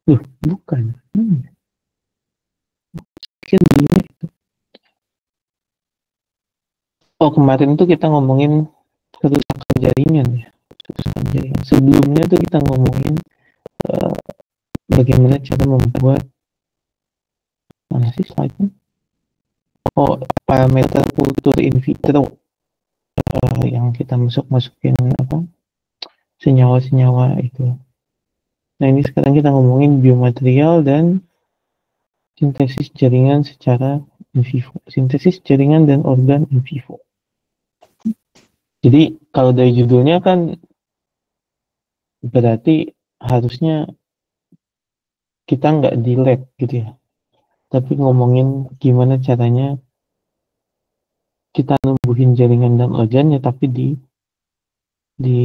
Loh, bukan. Kan dulunya itu. Oh, kemarin itu kita ngomongin kerusakan jaringan ya. Kerusakan jaringan. Sebelumnya tuh kita ngomongin eh, bagaimana cara membuat mana sih slide-nya? Oh, parameter kultur in vitro yang kita masukin apa? Senyawa-senyawa itu. Nah, ini sekarang kita ngomongin biomaterial dan sintesis jaringan secara in vivo. Sintesis jaringan dan organ in vivo. Jadi kalau dari judulnya kan berarti harusnya kita nggak di lab gitu ya. Tapi ngomongin gimana caranya kita numbuhin jaringan dan organnya tapi di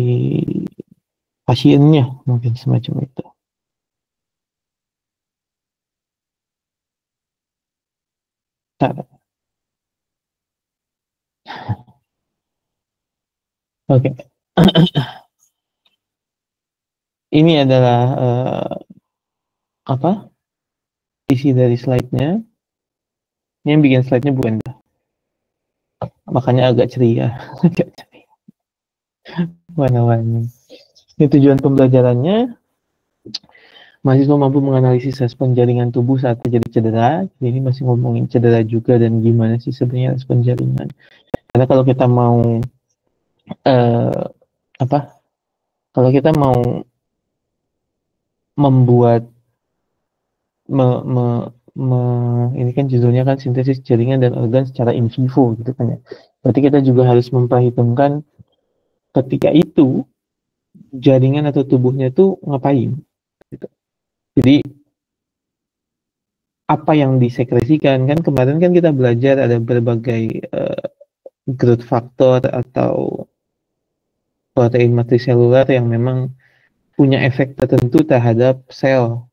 pasiennya mungkin semacam itu. Cara. Oke. Ini adalah apa? Isi dari slide-nya. Ini yang bikin slide-nya bukan, makanya agak ceria. Warna-warni. Ini tujuan pembelajarannya, mahasiswa mampu menganalisis respon jaringan tubuh saat terjadi cedera. Jadi ini masih ngomongin cedera juga dan gimana sih sebenarnya respon jaringan. Karena kalau kita mau eh, apa? Kalau kita mau membuat me, me, ini kan judulnya kan sintesis jaringan dan organ secara in vivo gitu kan ya. Berarti kita juga harus memperhitungkan ketika itu jaringan atau tubuhnya tuh ngapain. Gitu. Jadi apa yang disekresikan kan kemarin kan kita belajar ada berbagai growth factor atau protein matriselular yang memang punya efek tertentu terhadap sel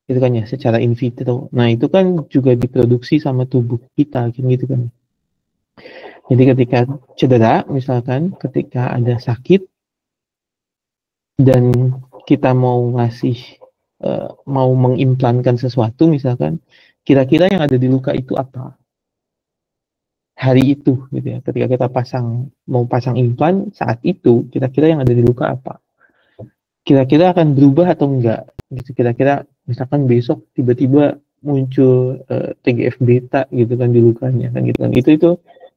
itu kan ya secara in vitro. Nah itu kan juga diproduksi sama tubuh kita gitu kan. Jadi ketika cedera misalkan ketika ada sakit dan kita mau ngasih mau mengimplankan sesuatu misalkan kira-kira yang ada di luka itu apa? Hari itu gitu ya. Ketika kita mau pasang implan saat itu kira-kira yang ada di luka apa? Kira-kira akan berubah atau enggak? Gitu kira-kira misalkan besok tiba-tiba muncul TGF beta gitu kan di lukanya kan gitu kan.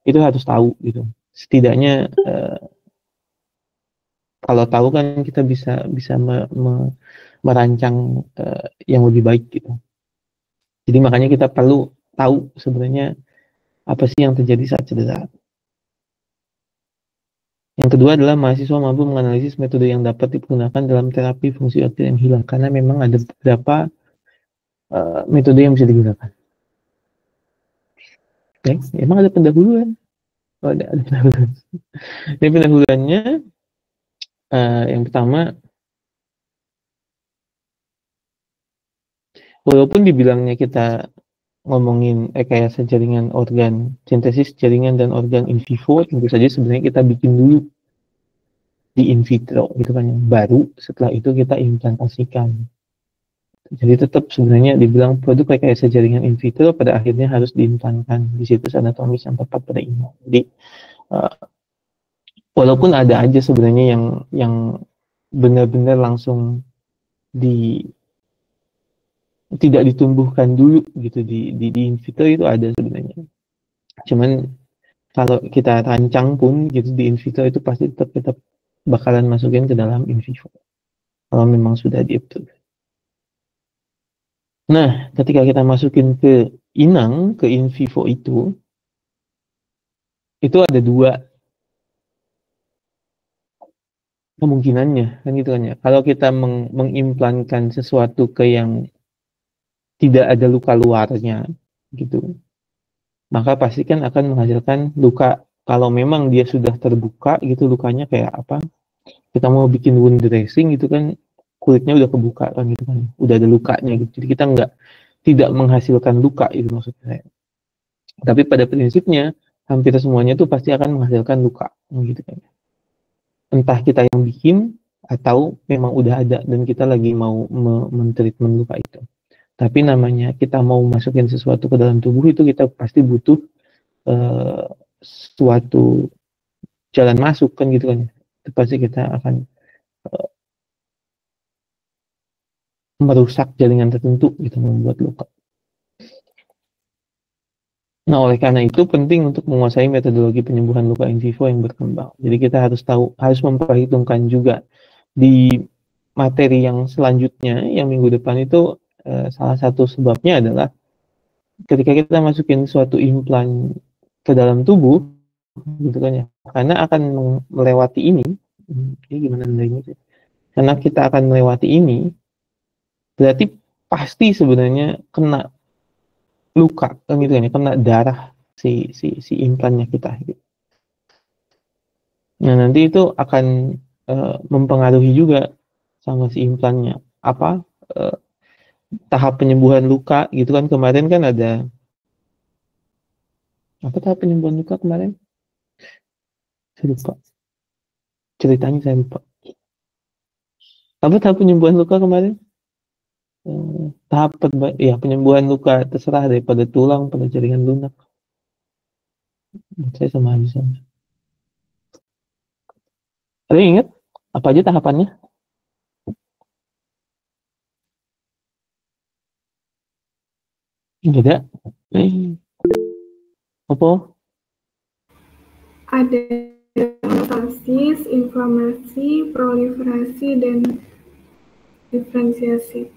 Itu harus tahu gitu. Setidaknya kalau tahu kan kita bisa bisa merancang yang lebih baik gitu. Jadi makanya kita perlu tahu sebenarnya apa sih yang terjadi saat cedera. Yang kedua adalah mahasiswa mampu menganalisis metode yang dapat digunakan dalam terapi fungsi otot yang hilang karena memang ada beberapa metode yang bisa digunakan. Oke, emang ada pendahuluan. Oh, ada pendahuluan. Ini pendahuluannya yang pertama, walaupun dibilangnya kita ngomongin rekayasa jaringan organ, sintesis jaringan dan organ in vivo, tentu saja sebenarnya kita bikin dulu di in vitro gitu kan yang baru setelah itu kita implantasikan. Jadi tetap sebenarnya dibilang produk rekayasa jaringan in vitro pada akhirnya harus diimplankan di situs anatomis yang tepat pada ini. Jadi uh, walaupun ada aja sebenarnya yang benar-benar langsung di tidak ditumbuhkan dulu gitu di in vitro itu ada sebenarnya. Cuman kalau kita rancang pun gitu di in vitro itu pasti tetap bakalan masukin ke dalam in vivo kalau memang sudah di approve. Nah, ketika kita masukin ke inang ke in vivo itu ada dua kemungkinannya kan gitu kan ya. Kalau kita mengimplankan sesuatu ke yang tidak ada luka luarnya gitu, maka pasti kan akan menghasilkan luka. Kalau memang dia sudah terbuka gitu lukanya kayak apa? Kita mau bikin wound dressing gitu kan kulitnya udah kebuka kan gitu kan. Udah ada lukanya gitu. Jadi kita tidak menghasilkan luka itu maksudnya. Tapi pada prinsipnya hampir semuanya tuh pasti akan menghasilkan luka gitu kan. Entah kita yang bikin atau memang udah ada dan kita lagi mau men-treatment luka itu. Tapi namanya kita mau masukin sesuatu ke dalam tubuh itu kita pasti butuh uh, suatu jalan masuk kan gitu kan. Itu pasti kita akan uh, merusak jaringan tertentu gitu, membuat luka. Nah, oleh karena itu penting untuk menguasai metodologi penyembuhan luka in vivo yang berkembang. Jadi kita harus tahu, harus memperhitungkan juga di materi yang selanjutnya, yang minggu depan itu salah satu sebabnya adalah ketika kita masukin suatu implan ke dalam tubuh, gitu kan ya, karena akan melewati ini, ini gimana nandainya sih? Karena kita akan melewati ini, berarti pasti sebenarnya kena luka, kan gitu kan ya, kena darah si implannya kita. Gitu. Nah, nanti itu akan mempengaruhi juga sama si implannya. Apa uh, tahap penyembuhan luka gitu kan, kemarin kan ada apa tahap penyembuhan luka kemarin? Saya lupa. Ceritanya saya lupa. Apa tahap penyembuhan luka kemarin? Tahap ya penyembuhan luka terserah daripada tulang pada jaringan lunak. Saya sama aja sama. Ada yang ingat apa aja tahapannya? Beda. Apa? Ada metastasis, inflamasi, proliferasi, dan diferensiasi.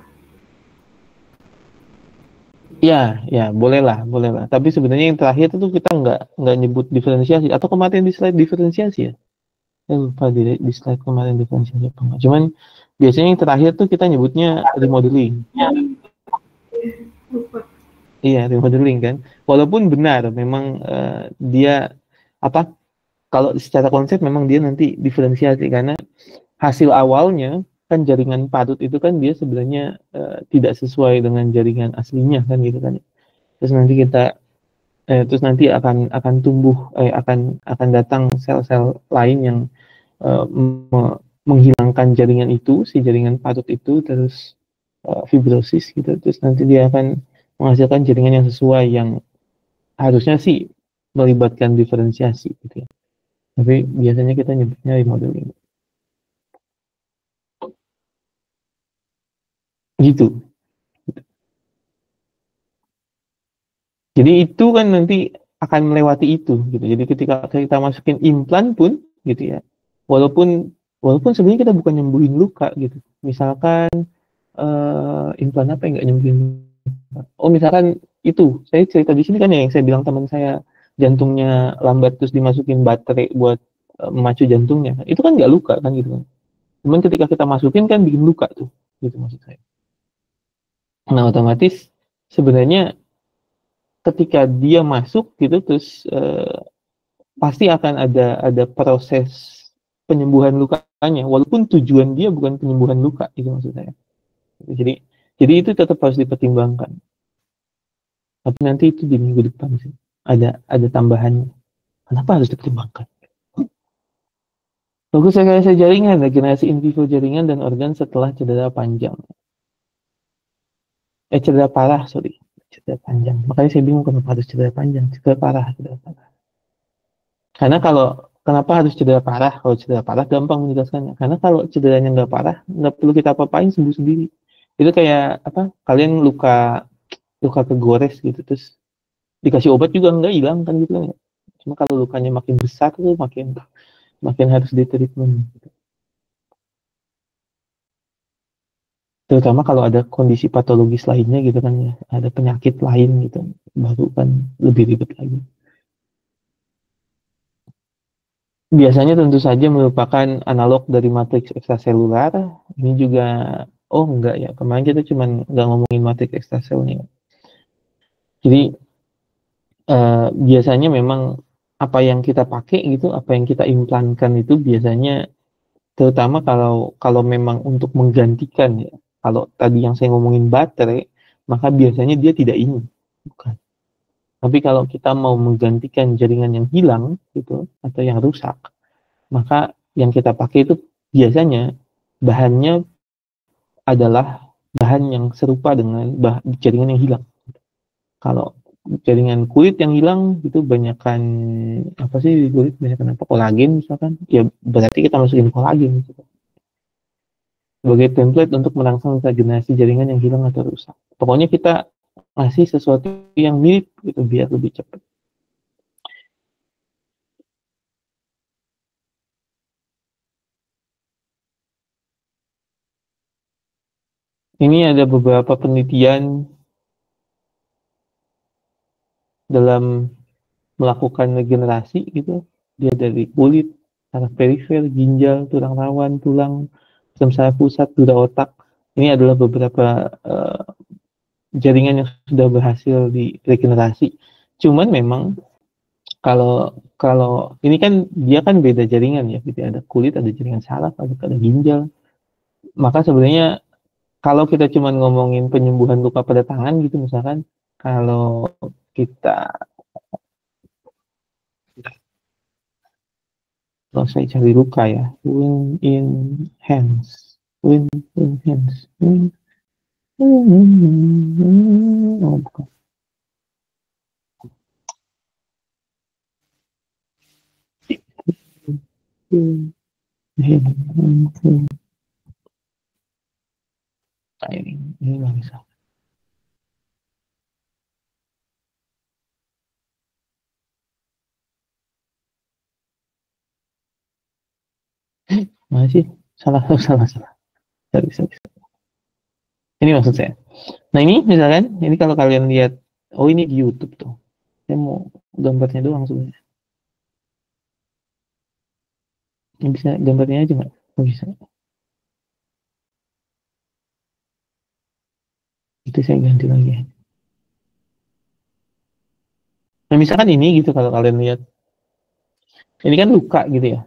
Ya, ya, boleh lah, boleh lah. Tapi sebenarnya yang terakhir itu kita nggak nyebut diferensiasi. Atau kemarin di slide diferensiasi ya? Saya lupa di slide kemarin diferensiasi apa enggak. Cuman biasanya yang terakhir tuh kita nyebutnya remodeling. Ya, lupa. Iya, remodeling kan. Walaupun benar, memang dia apa? Kalau secara konsep memang dia nanti diferensiasi karena hasil awalnya kan jaringan parut itu kan dia sebenarnya tidak sesuai dengan jaringan aslinya kan gitu kan. Terus nanti terus nanti akan tumbuh akan datang sel-sel lain yang menghilangkan jaringan itu, si jaringan parut itu, terus fibrosis gitu, terus nanti dia akan menghasilkan jaringan yang sesuai yang harusnya sih melibatkan diferensiasi gitu ya. Tapi biasanya kita nyebutnya remodeling. Gitu. Jadi itu kan nanti akan melewati itu gitu. Jadi ketika kita masukin implan pun gitu ya. Walaupun walaupun sebenarnya kita bukan nyembuhin luka gitu. Misalkan implan apa yang nggak nyembuhin luka? Oh, misalkan itu saya cerita di sini kan ya yang saya bilang teman saya jantungnya lambat terus dimasukin baterai buat memacu jantungnya. Itu kan nggak luka kan gitu kan. Cuman ketika kita masukin kan bikin luka tuh. Gitu maksud saya. Nah, otomatis sebenarnya ketika dia masuk gitu terus pasti akan ada proses penyembuhan lukanya walaupun tujuan dia bukan penyembuhan luka itu maksud saya. Jadi itu tetap harus dipertimbangkan. Tapi nanti itu di minggu depan sih ada tambahannya. Kenapa harus dipertimbangkan? Bagus rekayasa jaringan, regenerasi in vivo jaringan dan organ setelah cedera panjang. Cedera parah, sorry. Cedera panjang. Makanya saya bingung kenapa harus cedera panjang. Cedera parah, cedera parah. Karena kenapa harus cedera parah? Kalau cedera parah gampang menjelaskannya. Karena kalau cederanya nggak parah, nggak perlu kita apa-apain, sembuh sendiri. Itu kayak apa? Kalian luka kegores gitu, terus dikasih obat juga nggak hilang kan gitu kan ya. Cuma kalau lukanya makin besar tuh makin makin harus ditreatment. Gitu. Terutama kalau ada kondisi patologis lainnya gitu kan ya, ada penyakit lain gitu, baru kan lebih ribet lagi. Biasanya tentu saja merupakan analog dari matriks ekstraselular. Ini juga, oh enggak ya, kemarin kita cuma nggak ngomongin matriks ekstraselnya. Jadi biasanya memang apa yang kita pakai gitu, apa yang kita implankan itu biasanya, terutama kalau kalau memang untuk menggantikan ya. Kalau tadi yang saya ngomongin baterai, maka biasanya dia tidak ingin, bukan. Tapi kalau kita mau menggantikan jaringan yang hilang gitu atau yang rusak, maka yang kita pakai itu biasanya bahannya adalah bahan yang serupa dengan jaringan yang hilang. Kalau jaringan kulit yang hilang itu banyakkan apa sih di kulit, banyakkan apa, kolagen misalkan, ya berarti kita masukin kolagen gitu. Sebagai template untuk merangsang regenerasi jaringan yang hilang atau rusak. Pokoknya kita ngasih sesuatu yang mirip gitu biar lebih cepat. Ini ada beberapa penelitian dalam melakukan regenerasi gitu. Dia dari kulit, saraf perifer, ginjal, tulang rawan, tulang, sistem saraf pusat, dura otak. Ini adalah beberapa jaringan yang sudah berhasil diregenerasi. Cuman memang kalau kalau ini kan dia kan beda jaringan ya, gitu. Ada kulit, ada jaringan saraf, ada ginjal. Maka sebenarnya kalau kita cuma ngomongin penyembuhan luka pada tangan gitu misalkan, kalau kita kalau saya cari luka ya, wound in hands, wound in hands, oh bukan, ini nggak bisa. Masih salah salah salah. Sorry. Ini maksud saya. Nah ini misalkan, ini kalau kalian lihat, oh ini di YouTube tuh. Saya mau gambarnya doang sebenarnya. Ini bisa gambarnya aja nggak? Oh, bisa. Itu saya ganti lagi. Nah misalkan ini gitu kalau kalian lihat, ini kan luka gitu ya.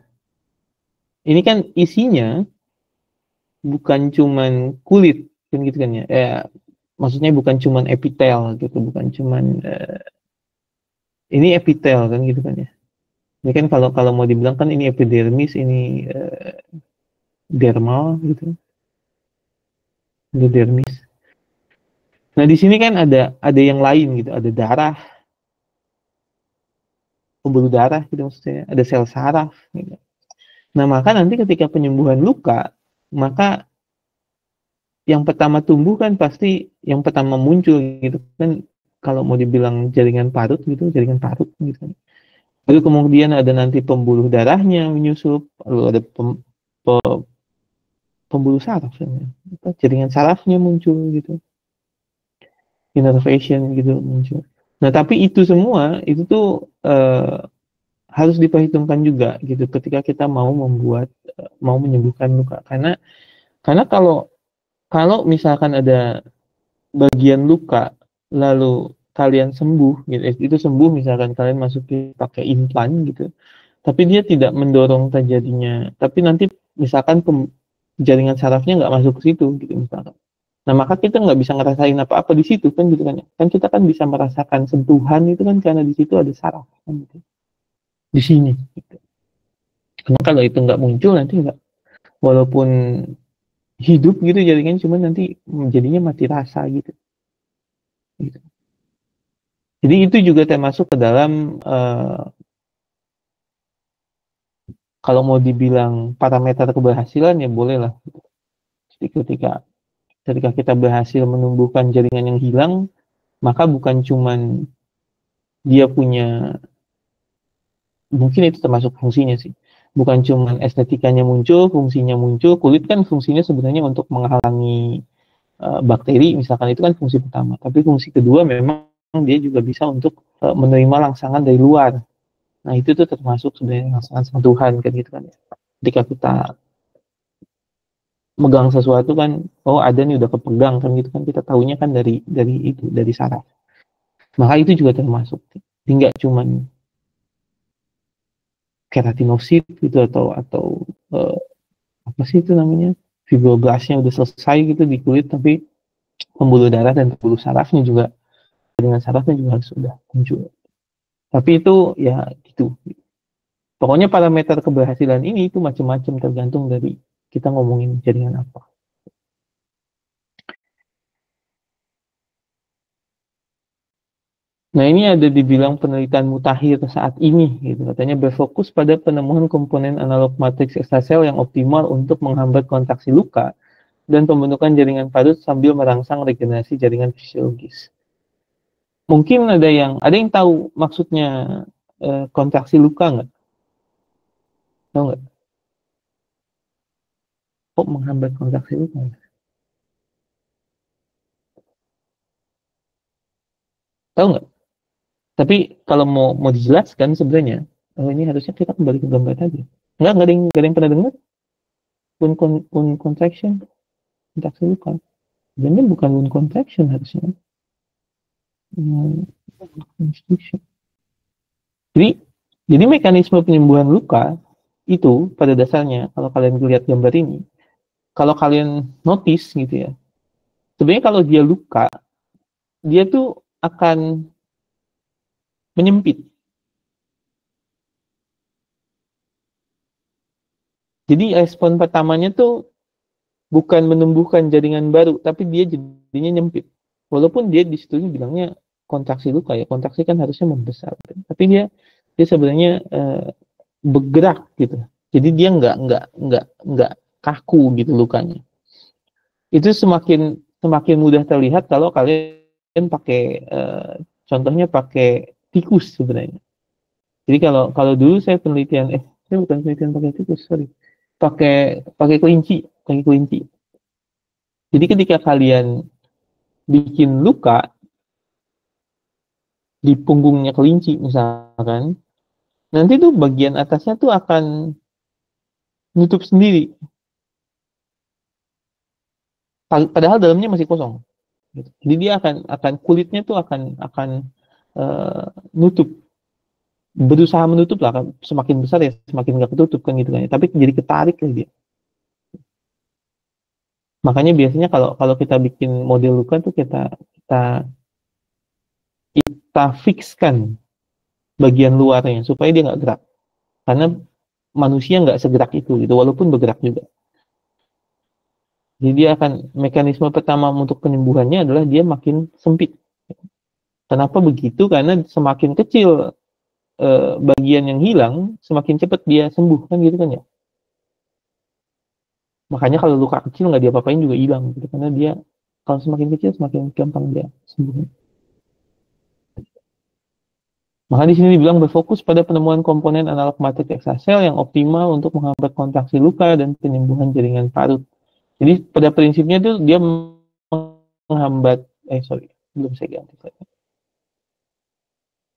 Ini kan isinya bukan cuman kulit kan gitu kan ya. Maksudnya bukan cuman epitel gitu, bukan cuman ini epitel kan gitu kan ya. Ini kan kalau kalau mau dibilang kan ini epidermis, ini dermal gitu. Ini dermis. Nah di sini kan ada yang lain gitu, ada darah, pembuluh darah gitu maksudnya, ada sel saraf. Gitu. Nah maka nanti ketika penyembuhan luka, maka yang pertama tumbuh kan pasti yang pertama muncul gitu kan, kalau mau dibilang jaringan parut gitu, jaringan parut gitu kan. Lalu kemudian ada nanti pembuluh darahnya menyusup, lalu ada pembuluh saraf, jaringan sarafnya muncul gitu, innervation gitu muncul. Nah tapi itu semua itu tuh harus diperhitungkan juga gitu ketika kita mau mau menyembuhkan luka, karena kalau kalau misalkan ada bagian luka lalu kalian sembuh gitu, itu sembuh misalkan kalian masukin pakai implan gitu, tapi dia tidak mendorong terjadinya, tapi nanti misalkan jaringan sarafnya nggak masuk ke situ gitu misalkan, nah maka kita nggak bisa ngerasain apa-apa di situ kan gitu kan kita kan bisa merasakan sentuhan itu kan karena di situ ada saraf kan gitu, di sini gitu. Karena kalau itu nggak muncul nanti nggak, walaupun hidup gitu jaringan, cuman nanti jadinya mati rasa gitu. Gitu. Jadi itu juga termasuk ke dalam kalau mau dibilang parameter keberhasilan ya boleh lah. Jadi ketika kita berhasil menumbuhkan jaringan yang hilang, maka bukan cuman dia punya, mungkin itu termasuk fungsinya sih. Bukan cuman estetikanya muncul, fungsinya muncul. Kulit kan fungsinya sebenarnya untuk menghalangi bakteri, misalkan itu kan fungsi pertama. Tapi fungsi kedua memang dia juga bisa untuk menerima rangsangan dari luar. Nah itu tuh termasuk sebenarnya rangsangan sentuhan kan gitu kan ya. Ketika kita megang sesuatu kan, oh ada nih udah kepegang kan gitu kan, kita tahunya kan dari saraf. Maka itu juga termasuk. Jadi nggak cuman keratinosit gitu atau uh, apa sih itu namanya, fibroblasnya udah selesai gitu di kulit, tapi pembuluh darah dan pembuluh sarafnya juga, dengan sarafnya juga harus sudah muncul. Tapi itu ya gitu. Pokoknya parameter keberhasilan ini itu macam-macam tergantung dari kita ngomongin jaringan apa. Nah, ini ada dibilang penelitian mutakhir saat ini, gitu. Katanya berfokus pada penemuan komponen analog matriks ekstrasel yang optimal untuk menghambat kontraksi luka dan pembentukan jaringan parut sambil merangsang regenerasi jaringan fisiologis. Mungkin ada yang tahu maksudnya kontraksi luka nggak? Tahu nggak? Kok menghambat kontraksi luka? Tahu nggak? Tapi kalau mau dijelaskan sebenarnya, ini harusnya kita kembali ke gambar tadi. Nggak ada yang pernah dengar wound contraction, kontraksi luka. Sebenarnya bukan wound contraction harusnya. Constriction. Jadi mekanisme penyembuhan luka itu pada dasarnya, kalau kalian lihat gambar ini, kalau kalian notice gitu ya, sebenarnya kalau dia luka, dia tuh akan menyempit. Jadi respon pertamanya tuh bukan menumbuhkan jaringan baru, tapi dia jadinya nyempit. Walaupun dia di situ bilangnya kontraksi luka ya, kontraksi kan harusnya membesar, tapi dia sebenarnya bergerak gitu. Jadi dia nggak kaku gitu lukanya. Itu semakin mudah terlihat kalau kalian pakai contohnya pakai tikus sebenarnya. Jadi kalau dulu saya bukan penelitian pakai tikus, sorry, pakai kelinci. Jadi ketika kalian bikin luka di punggungnya kelinci misalkan, nanti tuh bagian atasnya tuh akan nutup sendiri. Padahal dalamnya masih kosong. Gitu. Jadi dia akan kulitnya tuh akan nutup, berusaha menutup lah, kan semakin besar ya semakin nggak ketutup kan gitu kan. Tapi jadi ketarik lah dia. Makanya biasanya kalau kalau kita bikin model luka tuh kita kita fixkan bagian luarnya supaya dia nggak gerak. Karena manusia nggak segerak itu gitu, walaupun bergerak juga. Jadi dia akan mekanisme pertama untuk penyembuhannya adalah dia makin sempit. Kenapa begitu? Karena semakin kecil bagian yang hilang, semakin cepat dia sembuh kan gitu kan ya. Makanya kalau luka kecil nggak diapa-apain juga hilang gitu, karena dia kalau semakin kecil semakin gampang dia sembuh. Maka di sini dibilang berfokus pada penemuan komponen analog matriks ekstrasel yang optimal untuk menghambat kontraksi luka dan penyembuhan jaringan parut. Jadi pada prinsipnya itu dia menghambat, belum saya ganti.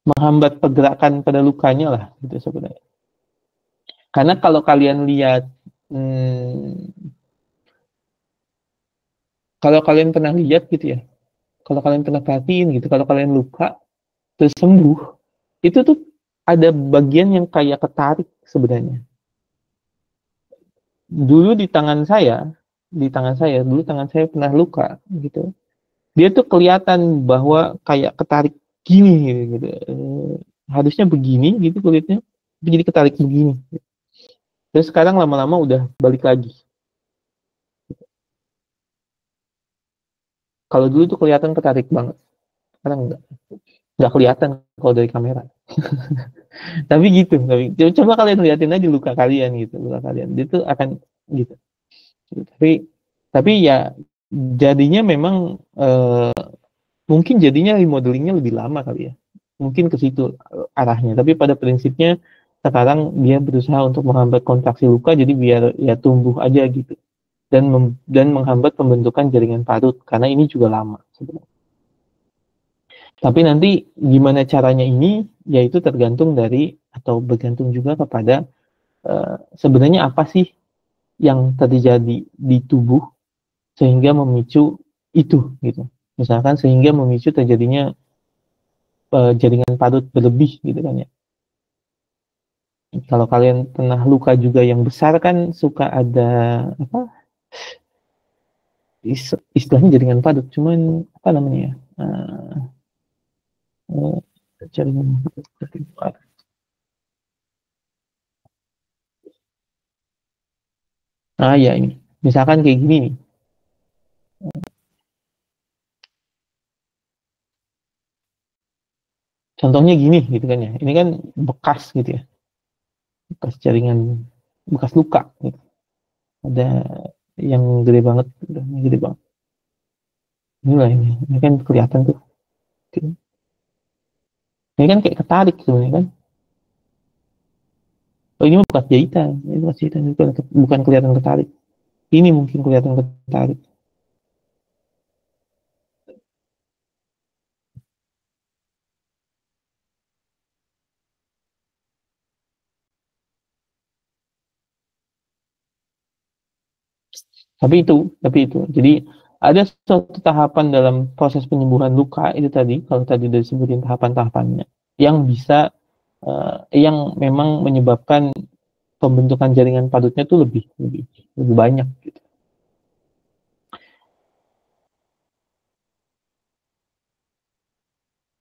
Menghambat pergerakan pada lukanya lah, gitu sebenarnya. Karena kalau kalian lihat, kalau kalian pernah lihat gitu ya, kalau kalian pernah perhatiin gitu, kalau kalian luka terus sembuh, itu tuh ada bagian yang kayak ketarik sebenarnya. Dulu dulu tangan saya pernah luka gitu. Dia tuh kelihatan bahwa kayak ketarik gini gitu. Harusnya begini gitu kulitnya, tapi jadi ketarik begini. Terus sekarang lama-lama udah balik lagi. Kalau dulu tuh kelihatan ketarik banget, sekarang nggak kelihatan kalau dari kamera. Tapi gitu, coba kalian liatin aja luka kalian gitu, luka kalian itu akan gitu. Tapi ya jadinya memang mungkin jadinya remodelingnya lebih lama kali ya, mungkin ke situ arahnya. Tapi pada prinsipnya sekarang dia berusaha untuk menghambat kontraksi luka, jadi biar ya tumbuh aja gitu, dan menghambat pembentukan jaringan parut, karena ini juga lama sebenarnya. Tapi nanti gimana caranya ini, yaitu tergantung dari atau bergantung juga kepada sebenarnya apa sih yang terjadi di tubuh sehingga memicu itu gitu. Misalkan sehingga memicu terjadinya jaringan parut berlebih gitu kan ya. Kalau kalian pernah luka juga yang besar kan suka ada apa istilahnya jaringan parut, cuman apa namanya ya? Jaringan parut. Nah ya ini, misalkan kayak gini nih. Contohnya gini gitu kan ya. Ini kan bekas gitu ya. Bekas jaringan, bekas luka gitu. Ada yang gede banget, udah yang gede banget. Inilah ini kan kelihatan tuh. Ini kan kayak ketarik sebenarnya kan. Oh ini mah bekas jahitan, ini bekas jahitan itu bukan kelihatan ketarik. Ini mungkin kelihatan ketarik. Tapi itu. Jadi ada suatu tahapan dalam proses penyembuhan luka itu tadi, kalau tadi udah disebutin tahapan-tahapannya, yang bisa yang memang menyebabkan pembentukan jaringan padutnya tuh lebih banyak gitu.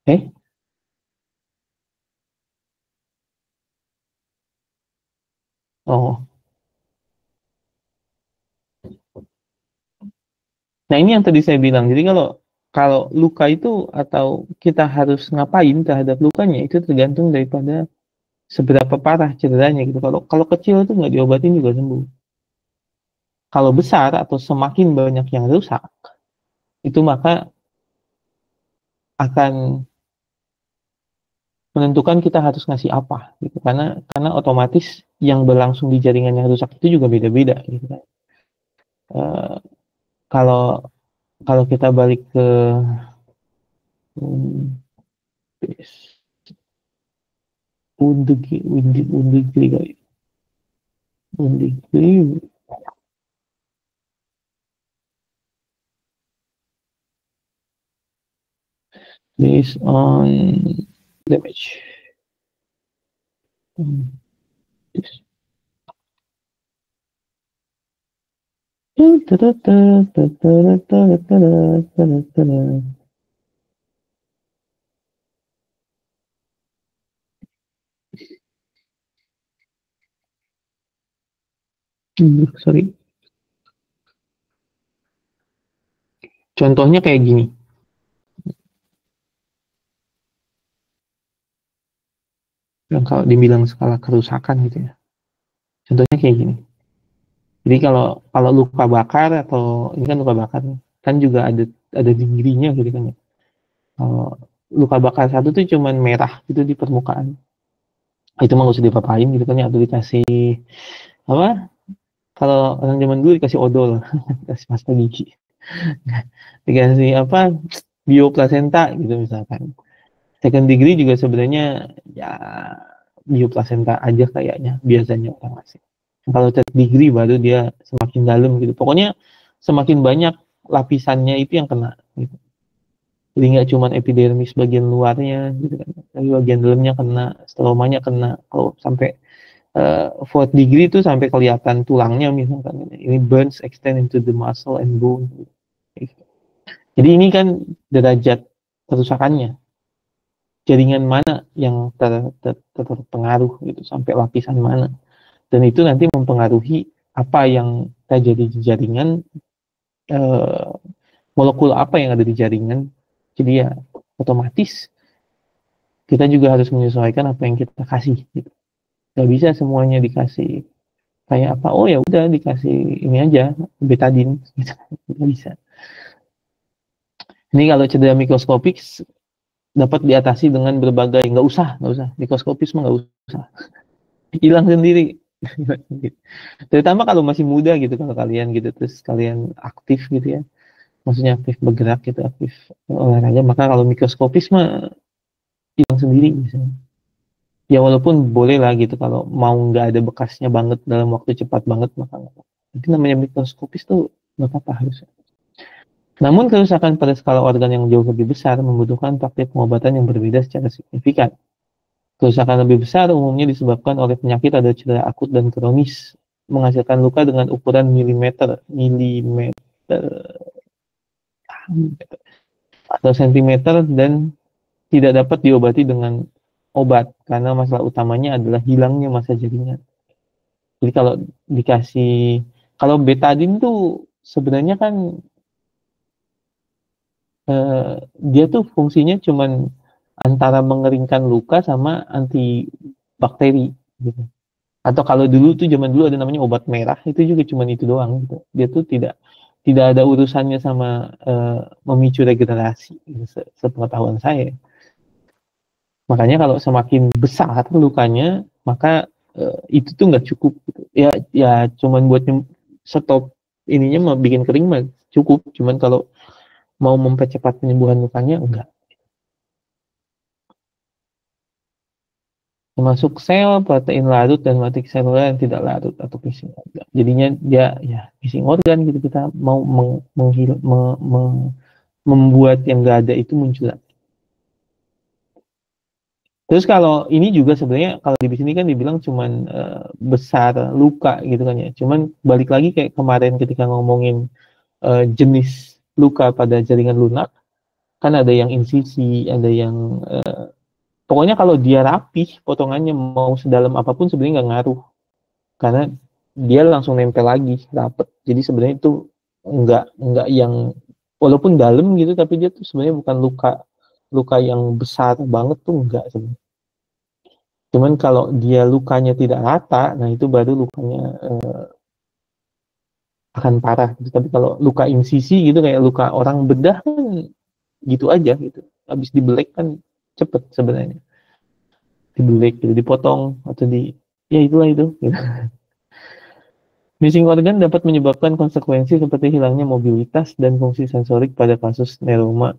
Eh, oh, nah ini yang tadi saya bilang. Jadi kalau kalau luka itu atau kita harus ngapain terhadap lukanya itu tergantung daripada seberapa parah cederanya gitu. Kalau kalau kecil itu nggak diobatin juga sembuh. Kalau besar atau semakin banyak yang rusak, itu maka akan menentukan kita harus ngasih apa gitu. Karena otomatis yang berlangsung di jaringan yang rusak itu juga beda-beda gitu kan. Eh, kalau kalau kita balik ke um, Undegri kali. Undegri based on damage. Um, this. Sorry. Contohnya kayak gini. Yang kalau dibilang skala kerusakan gitu ya. Contohnya kayak gini. Jadi kalau kalau luka bakar atau ini kan luka bakar kan juga ada digrinya gitu kan ya. Kalau luka bakar satu tuh cuman merah gitu di permukaan. Itu mah gak usah dipapain gitu kan ya, atau dikasih apa? Kalau orang zaman dulu dikasih odol, dikasih pasta gigi, dikasih apa? Bioplasenta gitu misalkan. Second degree juga sebenarnya ya bioplasenta aja kayaknya biasanya orang ngasih. Kalau third degree baru dia semakin dalam gitu. Pokoknya semakin banyak lapisannya itu yang kena gitu. Jadi nggak cuma epidermis bagian luarnya gitu kan, tapi bagian dalamnya kena, stromanya kena. Kalau sampai fourth degree itu sampai kelihatan tulangnya misalkan. Ini burns extend into the muscle and bone. Gitu. Jadi ini kan derajat kerusakannya. Jaringan mana yang terpengaruh gitu sampai lapisan mana. Dan itu nanti mempengaruhi apa yang terjadi di jaringan, eh, molekul apa yang ada di jaringan. Jadi ya otomatis kita juga harus menyesuaikan apa yang kita kasih gitu. Gak bisa semuanya dikasih kayak apa, oh ya udah dikasih ini aja betadine gitu. Gak bisa. Ini kalau cedera mikroskopik dapat diatasi dengan berbagai, nggak usah mikroskopis mah nggak usah, hilang sendiri. Terutama kalau masih muda gitu, kalau kalian gitu terus kalian aktif gitu ya, maksudnya aktif bergerak gitu, aktif olahraga, maka kalau mikroskopis mah hilang sendiri misalnya. Ya walaupun boleh lah gitu kalau mau nggak ada bekasnya banget dalam waktu cepat banget, maka nggak apa-apa. Itu namanya mikroskopis tuh nggak apa-apa harusnya. Namun kerusakan pada skala organ yang jauh lebih besar membutuhkan praktik pengobatan yang berbeda secara signifikan. Kerusakan lebih besar umumnya disebabkan oleh penyakit atau cedera akut dan kronis, menghasilkan luka dengan ukuran milimeter atau sentimeter dan tidak dapat diobati dengan obat karena masalah utamanya adalah hilangnya masa jaringan. Jadi kalau dikasih Kalau betadine tuh sebenarnya kan dia tuh fungsinya cuman antara mengeringkan luka sama anti bakteri gitu. Atau kalau dulu tuh zaman dulu ada namanya obat merah, itu juga cuman itu doang gitu. Dia tuh tidak ada urusannya sama memicu regenerasi gitu, sepengetahuan saya. Makanya kalau semakin besar lukanya, maka itu tuh nggak cukup gitu. Ya cuman buat stop ininya mau bikin kering mah cukup. Cuman kalau mau mempercepat penyembuhan lukanya enggak. Termasuk sel, protein larut, dan matrik seluler yang tidak larut atau missing organ. Jadinya dia ya missing organ gitu, kita mau membuat yang nggak ada itu muncul. Terus kalau ini juga sebenarnya kalau di sini kan dibilang cuman besar luka gitu kan ya. Cuman balik lagi kayak kemarin ketika ngomongin jenis luka pada jaringan lunak, kan ada yang insisi, ada yang pokoknya kalau dia rapih potongannya mau sedalam apapun sebenarnya nggak ngaruh karena dia langsung nempel lagi rapet. Jadi sebenarnya itu nggak yang walaupun dalam gitu tapi dia tuh sebenarnya bukan luka luka yang besar banget tuh enggak sebenarnya. Cuman kalau dia lukanya tidak rata, nah itu baru lukanya akan parah gitu. Tapi kalau luka insisi gitu kayak luka orang bedah kan gitu aja gitu. Habis dibelek kan cepet sebenarnya. Dibelek gitu, dipotong atau ya itulah itu. Gitu. Missing organ dapat menyebabkan konsekuensi seperti hilangnya mobilitas dan fungsi sensorik pada kasus neuroma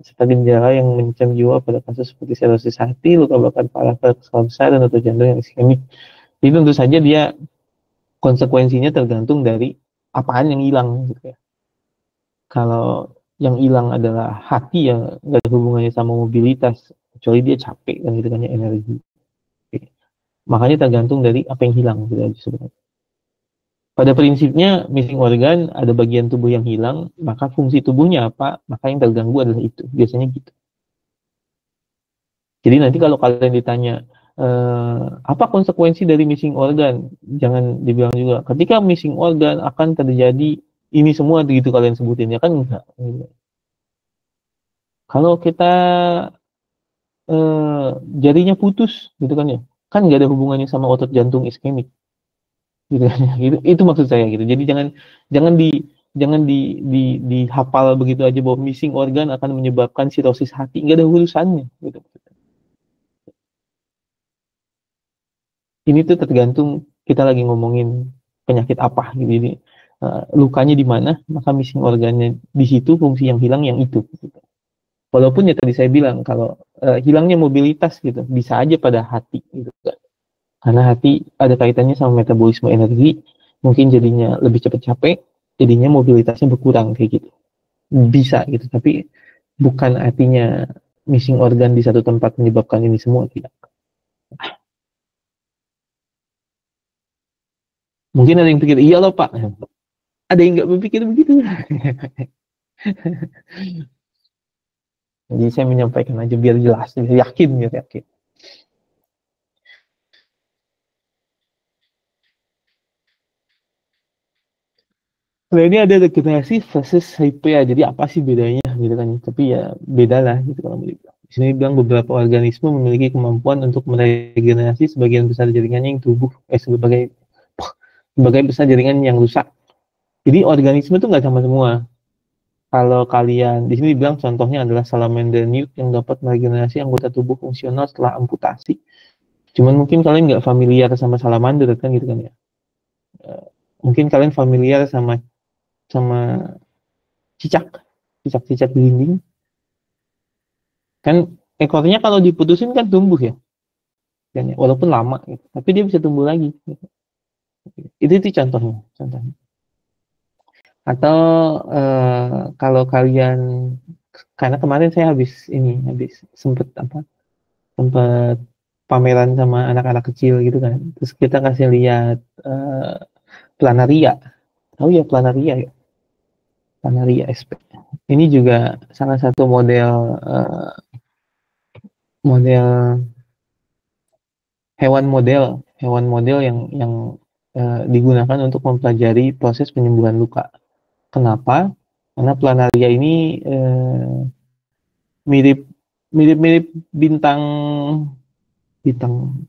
serta gejala yang mengancam jiwa pada kasus seperti sirosis hati, luka bakar parah pada skala besar, dan atau jantung yang iskemik. Jadi tentu saja dia konsekuensinya tergantung dari apaan yang hilang gitu ya. Kalau yang hilang adalah hati ya nggak ada hubungannya sama mobilitas, kecuali dia capek kan gitu kan ya energi. Makanya tergantung dari apa yang hilang gitu aja sebenarnya. Pada prinsipnya missing organ ada bagian tubuh yang hilang, maka fungsi tubuhnya apa, maka yang terganggu adalah itu. Biasanya gitu. Jadi nanti kalau kalian ditanya apa konsekuensi dari missing organ, jangan dibilang juga ketika missing organ akan terjadi ini semua begitu kalian sebutin ya kan enggak. Kalau kita jarinya putus gitu kan ya, kan nggak ada hubungannya sama otot jantung iskemik gitu kan ya. Itu maksud saya gitu. Jadi jangan jangan di jangan dihafal begitu aja bahwa missing organ akan menyebabkan sirosis hati, nggak ada urusannya gitu. Ini tuh tergantung kita lagi ngomongin penyakit apa gitu. Jadi lukanya di mana, maka missing organnya di situ, fungsi yang hilang yang itu. Gitu. Walaupun ya tadi saya bilang kalau hilangnya mobilitas gitu, bisa aja pada hati gitu kan. Karena hati ada kaitannya sama metabolisme energi, mungkin jadinya lebih cepat capek, jadinya mobilitasnya berkurang kayak gitu. Bisa gitu, tapi bukan artinya missing organ di satu tempat menyebabkan ini semua, tidak. Mungkin ada yang pikir, iya loh Pak. Ada yang nggak berpikir begitu. Jadi saya menyampaikan aja biar jelas, biar yakin, biar yakin. Nah ini ada regenerasi versus HPA. Jadi apa sih bedanya gitu kan? Tapi ya beda lah gitu kalau mau dibilang. Di sini bilang beberapa organisme memiliki kemampuan untuk meregenerasi sebagian besar jaringannya yang tubuh sebagai besar jaringan yang rusak. Jadi organisme itu nggak sama semua. Kalau kalian di sini dibilang contohnya adalah salamander newt yang dapat meregenerasi anggota tubuh fungsional setelah amputasi. Cuman mungkin kalian nggak familiar sama salamander kan gitu kan ya. Mungkin kalian familiar sama sama cicak, cicak-cicak di dinding. Kan ekornya kalau diputusin kan tumbuh ya. Dan ya, walaupun lama gitu. Tapi dia bisa tumbuh lagi. Gitu. Itu contohnya. Atau kalau kalian karena kemarin saya habis sempet sempat pameran sama anak-anak kecil gitu kan. Terus kita kasih lihat planaria. Tahu ya planaria ya? Planaria SP. Ini juga salah satu model hewan model yang digunakan untuk mempelajari proses penyembuhan luka. Kenapa? Karena planaria ini mirip mirip bintang bintang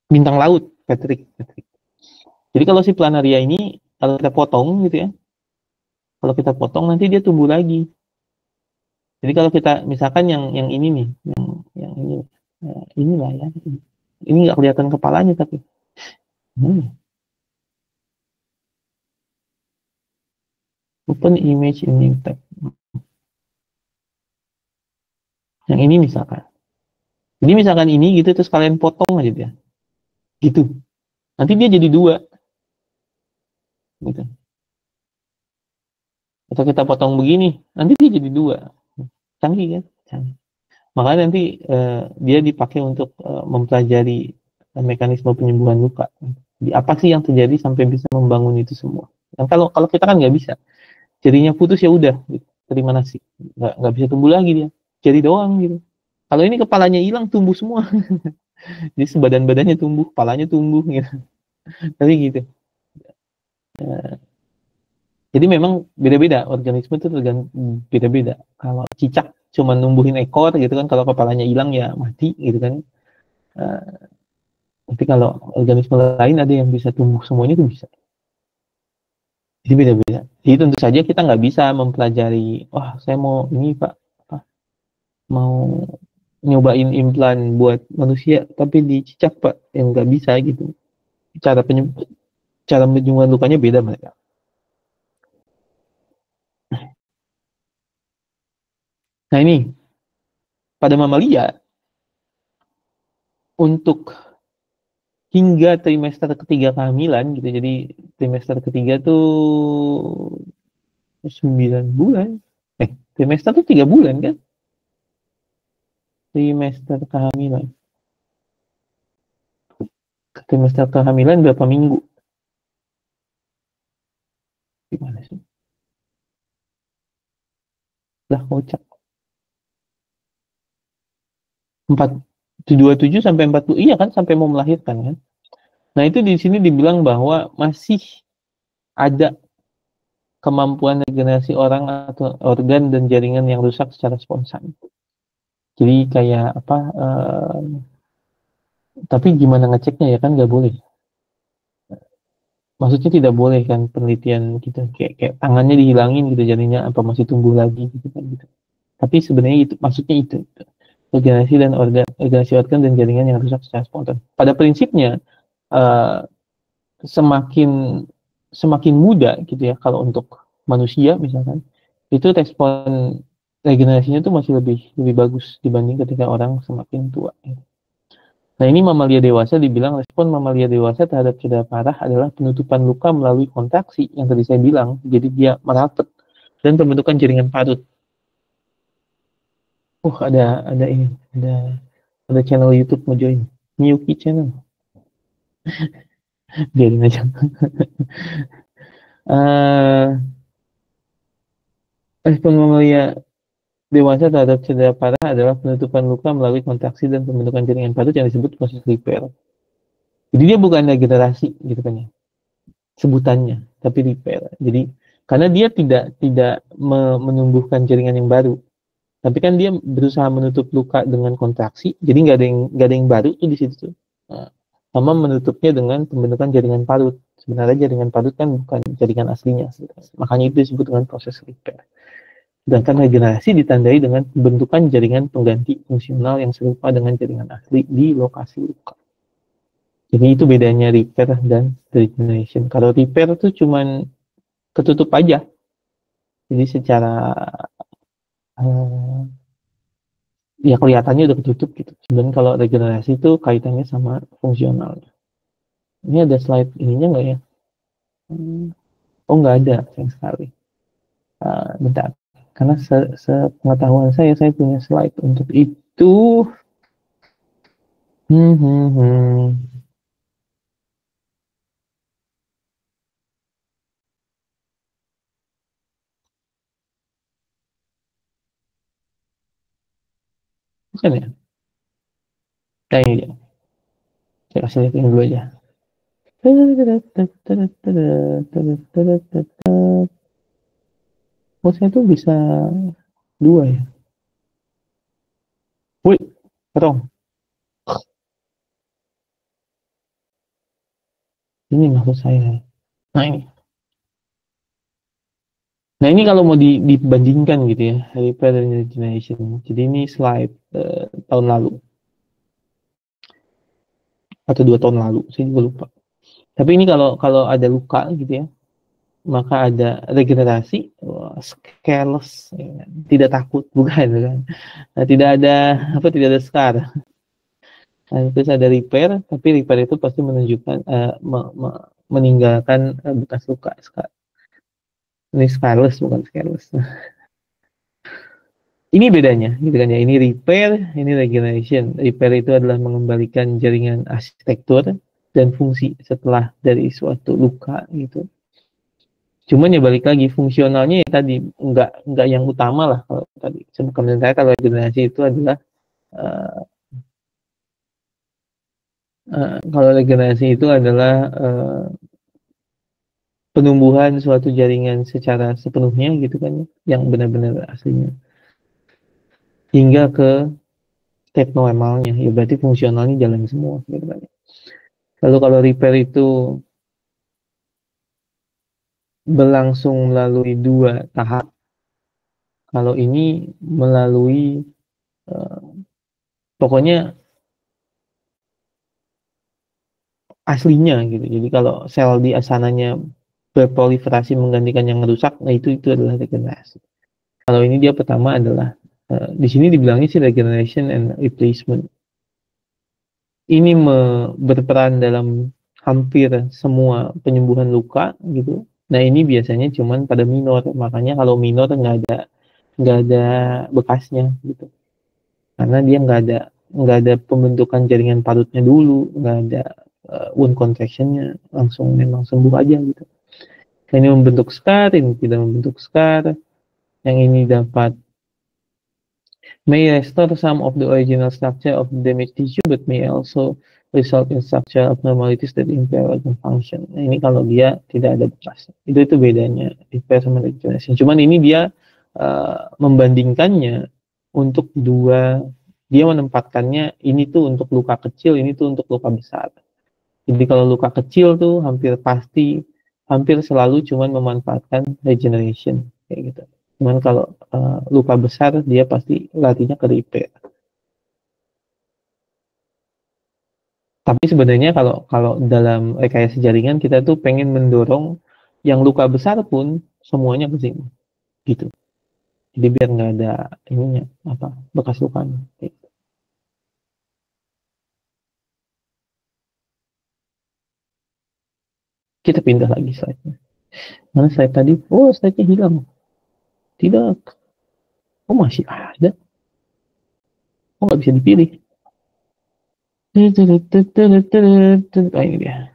bintang laut, Patrick. Jadi kalau si planaria ini kalau kita potong gitu ya, kalau kita potong nanti dia tumbuh lagi. Jadi kalau kita misalkan yang ini nih, yang ini, inilah ya, ini nggak kelihatan kepalanya tapi, open image in new tab. Yang ini misalkan, jadi misalkan ini gitu terus kalian potong aja dia, gitu. Nanti dia jadi dua, gitu. Atau kita potong begini, nanti dia jadi dua. Canggih kan? Canggih. Makanya nanti dia dipakai untuk mempelajari mekanisme penyembuhan luka. Jadi, apa sih yang terjadi sampai bisa membangun itu semua? Dan kalau kita kan nggak bisa, jadinya putus ya udah, gitu. Terima nasib, nggak bisa tumbuh lagi dia, jadi doang gitu. Kalau ini kepalanya hilang, tumbuh semua, jadi sebadan badannya tumbuh, kepalanya tumbuh gitu. Tapi gitu. Jadi memang beda-beda organisme itu tergantung beda-beda. Kalau cicak cuma numbuhin ekor gitu kan, kalau kepalanya hilang ya mati gitu kan. Uh, tapi kalau organisme lain ada yang bisa tumbuh semuanya itu bisa. Jadi beda-beda. Jadi tentu saja kita nggak bisa mempelajari, wah saya mau ini Pak, mau nyobain implan buat manusia tapi di cicak Pak, yang nggak bisa gitu. Cara cara penyembuhan lukanya beda mereka. Nah ini pada mamalia untuk hingga trimester ketiga kehamilan gitu. Jadi trimester ketiga tuh 9 bulan. Trimester tuh 3 bulan kan? Trimester kehamilan. Trimester kehamilan berapa minggu? Gimana sih? Lah kocak. 27 sampai 40. Iya kan sampai mau melahirkan kan? Nah, itu di sini dibilang bahwa masih ada kemampuan regenerasi orang atau organ dan jaringan yang rusak secara spontan. Jadi kayak apa? Tapi gimana ngeceknya ya kan nggak boleh. Maksudnya tidak boleh kan penelitian gitu kayak tangannya dihilangin gitu jadinya apa masih tumbuh lagi gitu kan gitu. Tapi sebenarnya itu maksudnya itu regenerasi dan regenerasi organ dan jaringan yang rusak secara spontan. Pada prinsipnya uh, semakin semakin muda gitu ya kalau untuk manusia misalkan itu respon regenerasinya tuh masih lebih bagus dibanding ketika orang semakin tua. Nah, ini mamalia dewasa dibilang respon mamalia dewasa terhadap cedera parah adalah penutupan luka melalui kontraksi yang tadi saya bilang. Jadi dia merapat dan pembentukan jaringan parut. Ada ini, ada channel YouTube mau join. Miyuki channel. Biarin aja. uh, Respon mamalia dewasa terhadap cedera parah adalah penutupan luka melalui kontraksi dan pembentukan jaringan parut yang disebut proses repair. Jadi dia bukan regenerasi gitu kan ya. Sebutannya, tapi repair. Jadi karena dia tidak menumbuhkan jaringan yang baru, tapi kan dia berusaha menutup luka dengan kontraksi, jadi nggak ada yang baru tuh di situ tuh. Nah, sama menutupnya dengan pembentukan jaringan parut. Sebenarnya jaringan parut kan bukan jaringan aslinya, makanya itu disebut dengan proses repair. Sedangkan regenerasi ditandai dengan pembentukan jaringan pengganti fungsional yang serupa dengan jaringan asli di lokasi luka. Jadi itu bedanya repair dan regeneration. Kalau repair tuh cuman ketutup aja. Jadi secara uh, ya kelihatannya udah ketutup gitu. Dan kalau regenerasi itu kaitannya sama fungsional. Ini ada slide ininya nggak ya? Oh nggak ada, sayang sekali. Bentar. Karena sepengetahuan saya punya slide untuk itu. Hmm, hmm, hmm. Bukan ya? Nah, ini dia. Saya kasih lihat ini dulu aja. Oh, saya tuh bisa 2 ya. Wih, potong. Ini maksud saya. Nah ini. Nah ini kalau mau dibandingkan gitu ya, repair dan regeneration. Jadi ini slide tahun lalu atau 2 tahun lalu, saya juga lupa. Tapi ini kalau kalau ada luka gitu ya, maka ada regenerasi, careless, ya, tidak takut, bukan, bukan. Nah, tidak ada apa, tidak ada scar. Nah, terus ada repair, tapi repair itu pasti menunjukkan meninggalkan bekas luka. Ini scarless bukan careless. Ini bedanya, gitu kan ya. Ini repair, ini regeneration. Repair itu adalah mengembalikan jaringan arsitektur dan fungsi setelah dari suatu luka gitu. Cuman ya balik lagi fungsionalnya ya tadi nggak yang utama lah kalau tadi. Sebelum saya kalau regenerasi itu adalah uh, kalau regenerasi itu adalah penumbuhan suatu jaringan secara sepenuhnya gitu kan ya, yang benar-benar aslinya hingga ke step normalnya ya berarti fungsionalnya jalan semua gitu kan ya. Lalu kalau repair itu berlangsung melalui 2 tahap, kalau ini melalui uh, pokoknya aslinya gitu. Jadi kalau sel di asananya berproliferasi menggantikan yang rusak, nah itu adalah regenerasi. Kalau ini dia pertama adalah di sini dibilangnya sih regeneration and replacement. Ini berperan dalam hampir semua penyembuhan luka gitu. Nah ini biasanya cuman pada minor, makanya kalau minor nggak ada bekasnya gitu, karena dia nggak ada pembentukan jaringan parutnya dulu, nggak ada wound contractionnya, langsung memang sembuh aja gitu. Ini membentuk scar, ini tidak membentuk scar, yang ini dapat may restore some of the original structure of the damaged tissue, but may also result in structural abnormalities that impair organ function. Nah, ini kalau dia tidak ada bekas. Itu bedanya repair sama regeneration. Cuman ini dia membandingkannya untuk dia menempatkannya ini tuh untuk luka kecil, ini tuh untuk luka besar. Jadi kalau luka kecil tuh hampir selalu cuman memanfaatkan regeneration kayak gitu. Cuman kalau luka besar dia pasti larinya ke repair. Tapi sebenarnya kalau kalau dalam rekayasa jaringan kita tuh pengen mendorong yang luka besar pun semuanya ke sini gitu. Jadi biar nggak ada ininya apa bekas lukanya. Gitu. Kita pindah lagi slide-nya. Mana slide tadi? Oh, slide-nya hilang. Tidak. Oh, masih ada. Oh, nggak bisa dipilih. Oh, ini dia.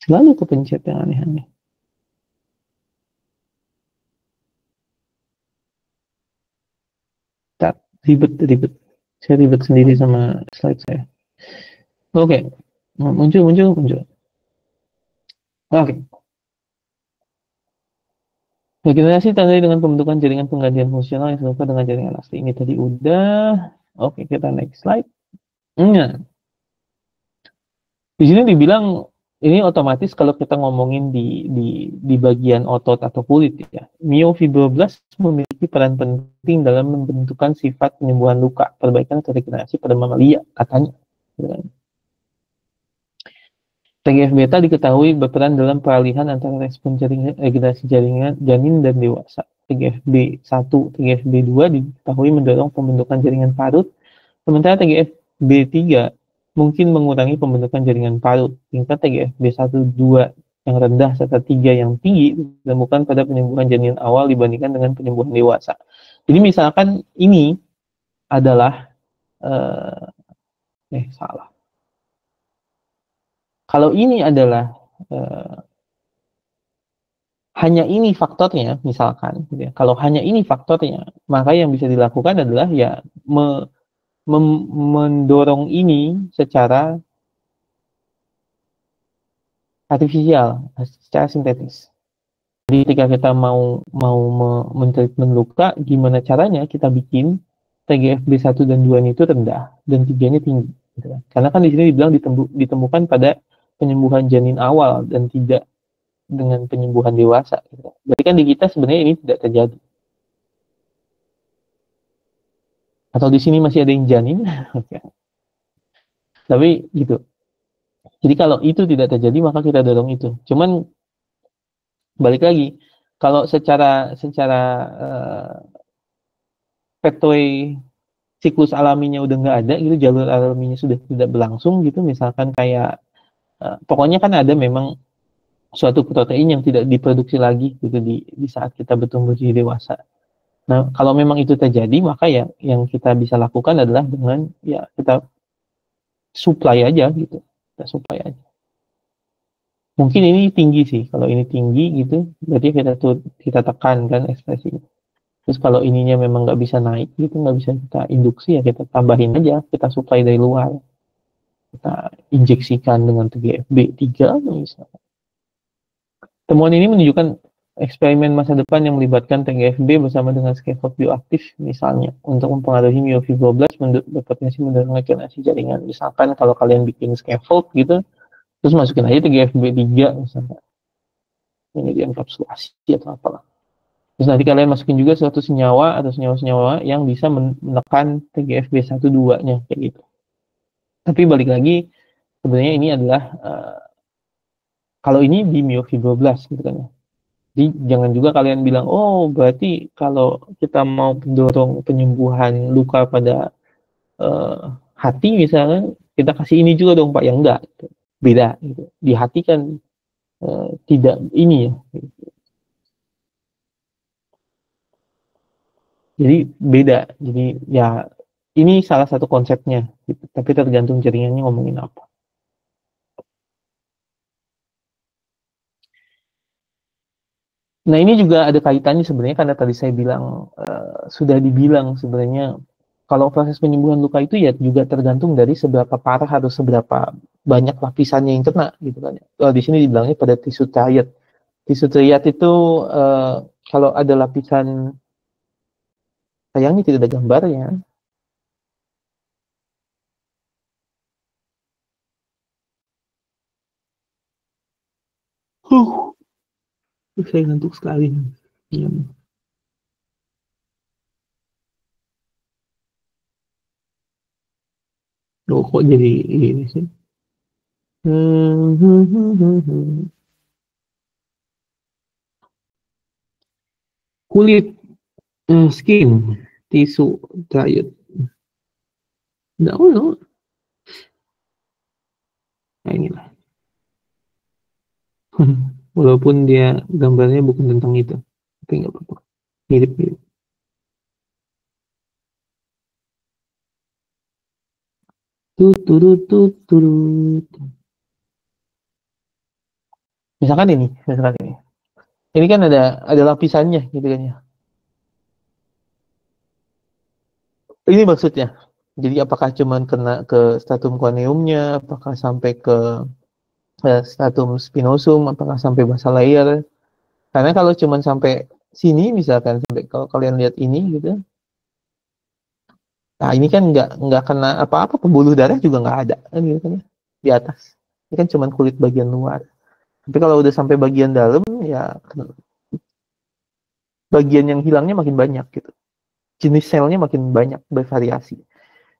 Selalu kepencet yang aneh-aneh. Tak, ribet. Saya ribet sendiri sama slide saya. Oke. Muncul. Oke. Regenerasi tandai dengan pembentukan jaringan penggantian fungsional yang serupa dengan jaringan asli. Ini tadi udah. Oke, kita next slide. Nah, di sini dibilang ini otomatis kalau kita ngomongin di bagian otot atau kulit ya. Myofibroblas memiliki peran penting dalam membentukkan sifat penyembuhan luka, perbaikan atau regenerasi pada mamalia katanya. TGF-beta diketahui berperan dalam peralihan antara respon regenerasi janin dan dewasa. TGFB1, TGFB2 diketahui mendorong pembentukan jaringan parut, sementara TGFB3 mungkin mengurangi pembentukan jaringan parut. Tingkat TGFB1, 2 yang rendah serta 3 yang tinggi ditemukan pada penyembuhan janin awal dibandingkan dengan penyembuhan dewasa. Jadi misalkan ini adalah salah. Kalau ini adalah hanya ini faktornya, misalkan, gitu ya. Kalau hanya ini faktornya, maka yang bisa dilakukan adalah ya mendorong ini secara artifisial, secara sintetis. Jadi ketika kita mau mentreatment luka, gimana caranya kita bikin TGFB1 dan 2 itu rendah dan 3-nya tinggi. Gitu kan. Karena kan di sini dibilang ditemukan pada penyembuhan janin awal dan tidak dengan penyembuhan dewasa. Gitu. Berarti kan di kita sebenarnya ini tidak terjadi. Atau di sini masih ada yang janin. Tapi gitu. Jadi kalau itu tidak terjadi maka kita dorong itu. Cuman balik lagi, kalau secara pathway siklus alaminya udah nggak ada gitu, jalur alaminya sudah tidak berlangsung gitu, misalkan kayak pokoknya kan ada memang suatu protein yang tidak diproduksi lagi gitu di saat kita bertumbuh jadi dewasa. Nah, kalau memang itu terjadi, maka ya yang kita bisa lakukan adalah dengan ya kita supply aja gitu. Kita supply aja. Mungkin ini tinggi sih. Kalau ini tinggi gitu, berarti kita tekan kan ekspresi. Terus kalau ininya memang nggak bisa naik gitu, nggak bisa kita induksi, ya kita tambahin aja, kita supply dari luar. Kita injeksikan dengan TGFB3 misalnya. Temuan ini menunjukkan eksperimen masa depan yang melibatkan TGFB bersama dengan scaffold bioaktif misalnya untuk mempengaruhi myofibroblast berpotensi mendorong regenerasi jaringan. Misalkan kalau kalian bikin scaffold gitu, terus masukin aja TGFB3 misalnya. Ini dienkapsulasi atau apalah. Terus nanti kalian masukin juga suatu senyawa atau senyawa-senyawa yang bisa menekan TGFB1-2-nya kayak gitu. Tapi balik lagi, sebenarnya ini adalah kalau ini di myofibroblast gitu kan ya. Jadi jangan juga kalian bilang, oh berarti kalau kita mau mendorong penyembuhan luka pada hati misalnya, kita kasih ini juga dong Pak, yang enggak. Gitu. Beda gitu. Di hati kan tidak ini ya. Gitu. Jadi beda. Jadi ya ini salah satu konsepnya. Gitu. Tapi tergantung jaringannya ngomongin apa. Nah ini juga ada kaitannya sebenarnya karena tadi saya bilang sudah dibilang sebenarnya kalau proses penyembuhan luka itu ya juga tergantung dari seberapa parah atau seberapa banyak lapisannya yang kena gitu kan. Di sini dibilangnya pada tisu triad. Tisu triad itu kalau ada lapisan, sayangnya tidak ada gambarnya. Saya ngantuk sekali. Ya. Loh, kok jadi ini sih? Kulit, skin, tisu, triad. Nggak tahu. Nah inilah. Walaupun dia gambarnya bukan tentang itu. Tapi nggak apa-apa. Mirip-mirip. Turut. Misalkan ini. Ini kan ada lapisannya gitu kan ya. Ini maksudnya. Jadi apakah cuman kena ke stratum corneumnya, apakah sampai ke stratum spinosum, apakah sampai basal layer. Karena kalau cuman sampai sini misalkan, sampai kalau kalian lihat ini gitu. Nah ini kan nggak kena apa-apa, pembuluh darah juga nggak ada kan gitu kan ya, di atas. Ini kan cuman kulit bagian luar. Tapi kalau udah sampai bagian dalam ya bagian yang hilangnya makin banyak gitu. Jenis selnya makin banyak, bervariasi.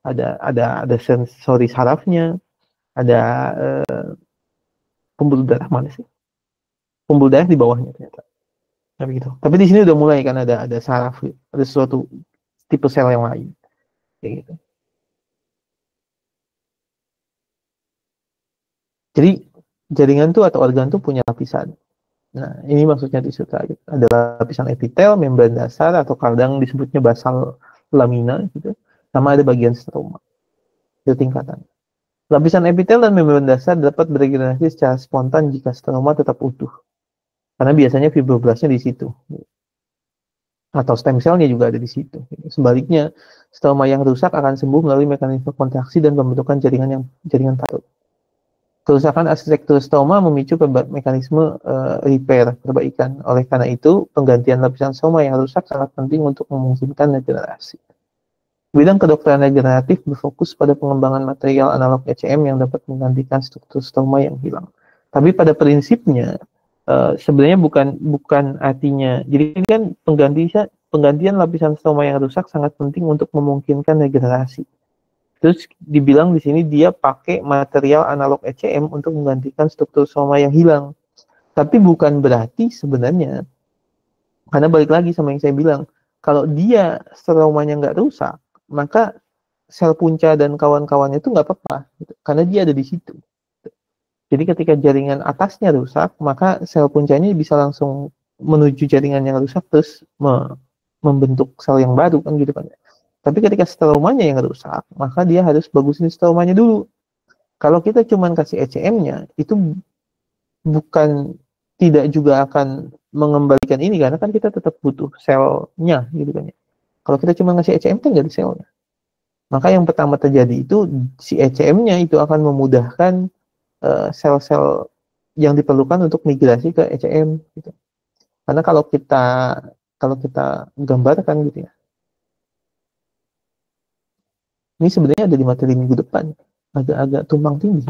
Ada sensori sarafnya, ada pembuluh darah mana sih? Pembuluh darah di bawahnya ternyata. Tapi gitu. Tapi di sini udah mulai kan ada saraf, ada sesuatu tipe sel yang lain. Kayak gitu. Jadi jaringan tuh atau organ tuh punya lapisan. Nah, ini maksudnya tisu triad. Ada lapisan epitel, membran dasar, atau kadang disebutnya basal lamina gitu. Sama ada bagian stroma. Itu tingkatan. Lapisan epitel dan membran dasar dapat beregenerasi secara spontan jika stroma tetap utuh. Karena biasanya fibroblastnya di situ. atau stem cell-nya juga ada di situ. Sebaliknya, stroma yang rusak akan sembuh melalui mekanisme kontraksi dan pembentukan jaringan parut. Kerusakan arsitektur stoma memicu mekanisme repair, perbaikan. Oleh karena itu, penggantian lapisan stoma yang rusak sangat penting untuk memungkinkan regenerasi. Bidang kedokteran regeneratif berfokus pada pengembangan material analog ECM yang dapat menggantikan struktur stoma yang hilang. Tapi pada prinsipnya, sebenarnya bukan artinya. Jadi kan penggantian lapisan stoma yang rusak sangat penting untuk memungkinkan regenerasi. Terus dibilang di sini dia pakai material analog ECM untuk menggantikan struktur stoma yang hilang. Tapi bukan berarti sebenarnya, karena balik lagi sama yang saya bilang, kalau dia stromanya nggak rusak, maka sel punca dan kawan-kawannya itu nggak apa-apa, gitu, karena dia ada di situ. Jadi ketika jaringan atasnya rusak, maka sel puncanya bisa langsung menuju jaringan yang rusak terus membentuk sel yang baru kan gitu kan. Tapi ketika stromanya yang rusak, maka dia harus bagusin stromanya dulu. Kalau kita cuma kasih ECM-nya, itu bukan tidak juga akan mengembalikan ini, karena kan kita tetap butuh selnya gitu kan ya. Kalau kita cuma ngasih ECM kan nggak ada selnya. Maka yang pertama terjadi itu si ECM-nya itu akan memudahkan sel-sel yang diperlukan untuk migrasi ke ECM gitu. Karena kalau kita gambarkan gitu ya. Ini sebenarnya ada di materi minggu depan. Agak-agak tumpang tindih.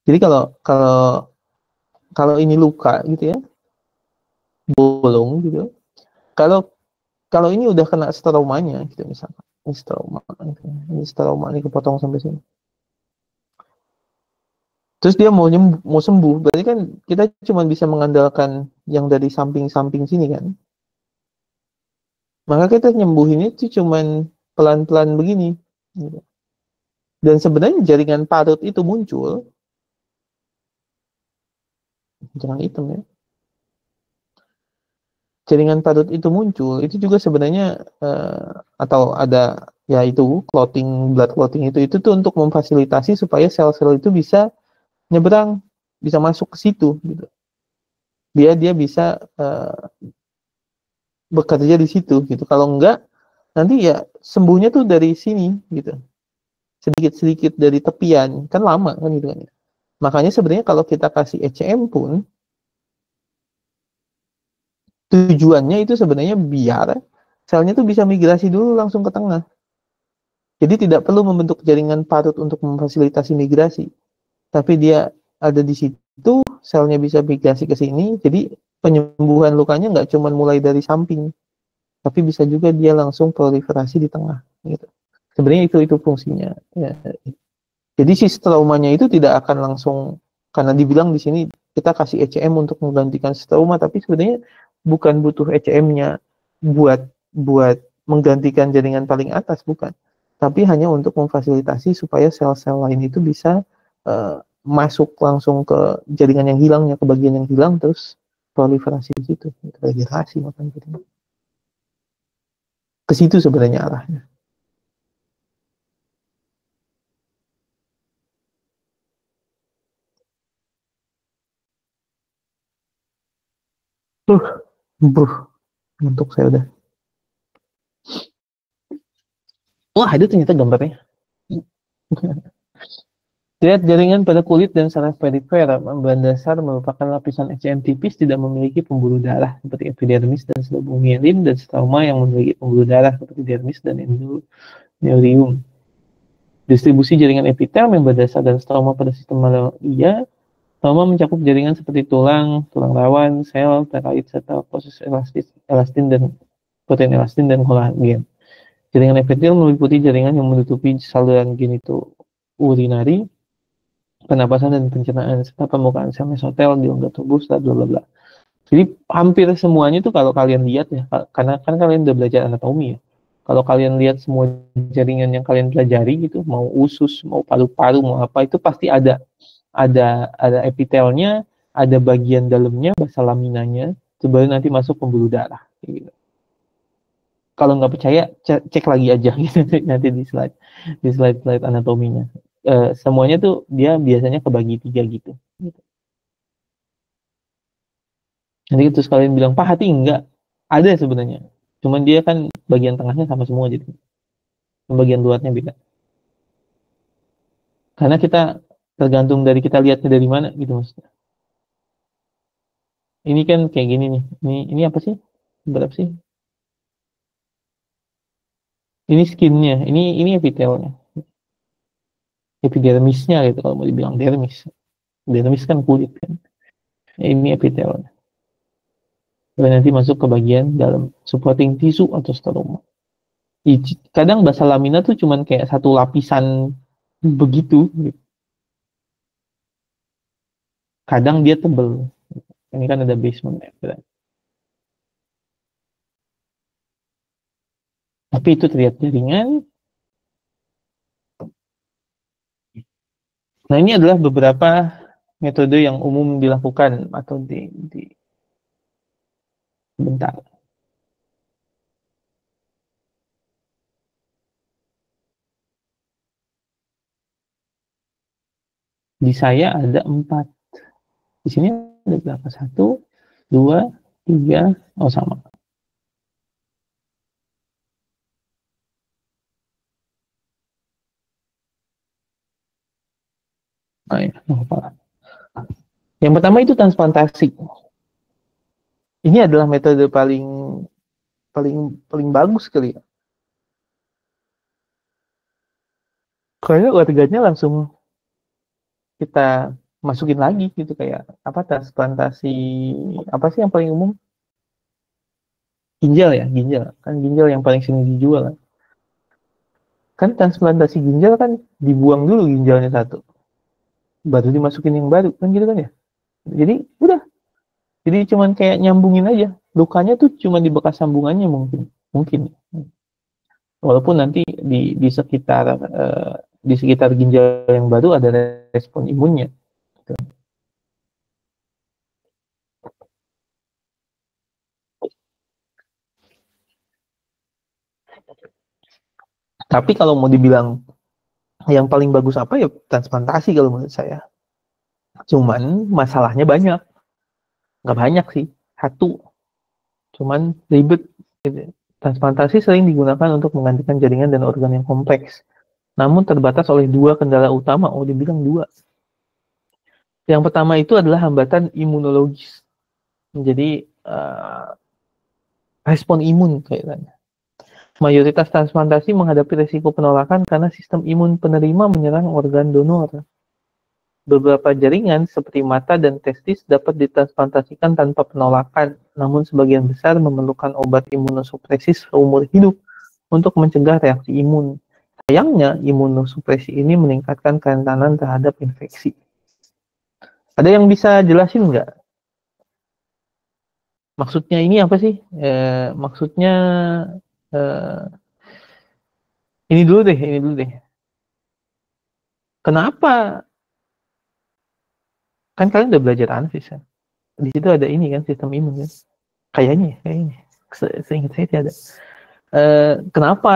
Jadi kalau ini luka gitu ya, bolong gitu. Kalau ini udah kena stromanya gitu misalkan. Ini stroma ini kepotong sampai sini. Terus dia mau sembuh, berarti kan kita cuma bisa mengandalkan yang dari samping-samping sini kan. Maka kita nyembuhinnya itu cuma pelan-pelan begini. Gitu. Dan sebenarnya jaringan parut itu muncul, jangan hitam ya. Jaringan parut itu muncul, itu juga sebenarnya atau ada ya itu blood clotting itu tuh untuk memfasilitasi supaya sel-sel itu bisa nyebrang, bisa masuk ke situ gitu. Dia bisa bekerja di situ gitu. Kalau enggak nanti ya sembuhnya tuh dari sini gitu. Sedikit-sedikit dari tepian, kan lama kan gitu kan. Makanya sebenarnya kalau kita kasih ECM pun tujuannya itu sebenarnya biar selnya tuh bisa migrasi dulu langsung ke tengah. Jadi tidak perlu membentuk jaringan parut untuk memfasilitasi migrasi. Tapi dia ada di situ, selnya bisa migrasi ke sini, jadi penyembuhan lukanya nggak cuma mulai dari samping, tapi bisa juga dia langsung proliferasi di tengah. Gitu. Sebenarnya itu fungsinya. Ya. Jadi si traumanya itu tidak akan langsung, karena dibilang di sini kita kasih ECM untuk menggantikan trauma, tapi sebenarnya bukan butuh ECM-nya buat menggantikan jaringan paling atas, bukan. Tapi hanya untuk memfasilitasi supaya sel-sel lain itu bisa masuk langsung ke jaringan yang hilangnya, ke bagian yang hilang, terus proliferasi di situ, regenerasi makanya gitu. Ke situ sebenarnya arahnya. Untuk saya udah. Wah, itu ternyata gambarnya. Lihat jaringan pada kulit dan saraf perifer membahan dasar merupakan lapisan ECM tipis tidak memiliki pembuluh darah seperti epidermis dan subunguelin, dan stroma yang memiliki pembuluh darah seperti dermis dan endoneurium. Distribusi jaringan epitel membahan dasar dan stroma pada sistem malaria. Stroma mencakup jaringan seperti tulang rawan, sel, terkait serta proses elastin dan protein elastin dan kolagen. Jaringan epitel meliputi jaringan yang menutupi saluran genitourinari, pernapasan dan pencernaan, serta permukaan sel mesotel di rongga tubuh, bla bla bla. Jadi hampir semuanya itu kalau kalian lihat ya, karena kan kalian udah belajar anatomi ya. Kalau kalian lihat semua jaringan yang kalian pelajari gitu, mau usus, mau paru-paru, mau apa, itu pasti ada epitelnya, ada bagian dalamnya, basa laminanya, baru nanti masuk pembuluh darah. Gitu. kalau nggak percaya cek lagi aja gitu nanti di slide anatominya. Semuanya tuh dia biasanya kebagi 3 gitu. Nanti terus kalian bilang, Pak hati enggak? Ada sebenarnya. Cuman dia kan bagian tengahnya sama semua jadi. Bagian luarnya beda. Karena kita tergantung dari kita lihatnya dari mana gitu maksudnya. Ini kan kayak gini nih. Ini apa sih? Berapa sih? Ini skinnya. Ini epitelnya. Epidermisnya gitu kalau mau dibilang dermis. Dermis kan kulit kan. Ini epitelnya. Dan nanti masuk ke bagian dalam supporting tissue atau stroma. Kadang basa lamina tuh cuman kayak satu lapisan begitu. Kadang dia tebel. Ini kan ada basement membrane. Tapi itu terlihat jaringan. Nah, ini adalah beberapa metode yang umum dilakukan atau di bentar. Di saya ada 4. Di sini ada berapa? 1, 2, 3. Oh, sama. Oh, ya, apa. Yang pertama itu transplantasi. Ini adalah metode paling paling bagus kali ya. Karena warganya langsung kita masukin lagi gitu kayak apa transplantasi apa sih yang paling umum? Ginjal ya, ginjal. Kan ginjal yang paling sering dijual kan. Kan transplantasi ginjal kan dibuang dulu ginjalnya satu. Baru dimasukin yang baru kan gitu kan ya. Jadi udah. Jadi cuman kayak nyambungin aja. Lukanya tuh cuma di bekas sambungannya mungkin. Mungkin. Walaupun nanti di sekitar ginjal yang baru ada respon imunnya. Tapi kalau mau dibilang yang paling bagus apa ya transplantasi kalau menurut saya. Cuman masalahnya banyak. Nggak banyak sih. 1. Cuman ribet. Transplantasi sering digunakan untuk menggantikan jaringan dan organ yang kompleks. Namun terbatas oleh 2 kendala utama. Oh, dibilang 2. Yang pertama itu adalah hambatan imunologis. Jadi respon imun kayaknya. Mayoritas transplantasi menghadapi risiko penolakan karena sistem imun penerima menyerang organ donor. Beberapa jaringan seperti mata dan testis dapat ditransplantasikan tanpa penolakan, namun sebagian besar memerlukan obat imunosupresis seumur hidup untuk mencegah reaksi imun. Sayangnya, imunosupresi ini meningkatkan kerentanan terhadap infeksi. Ada yang bisa jelasin nggak? Maksudnya ini apa sih? Maksudnya ini dulu deh. Kenapa? Kan kalian udah belajar analisis kan? Di situ ada ini kan sistem imun kan? Kayaknya. Seingat saya tidak ada. Kenapa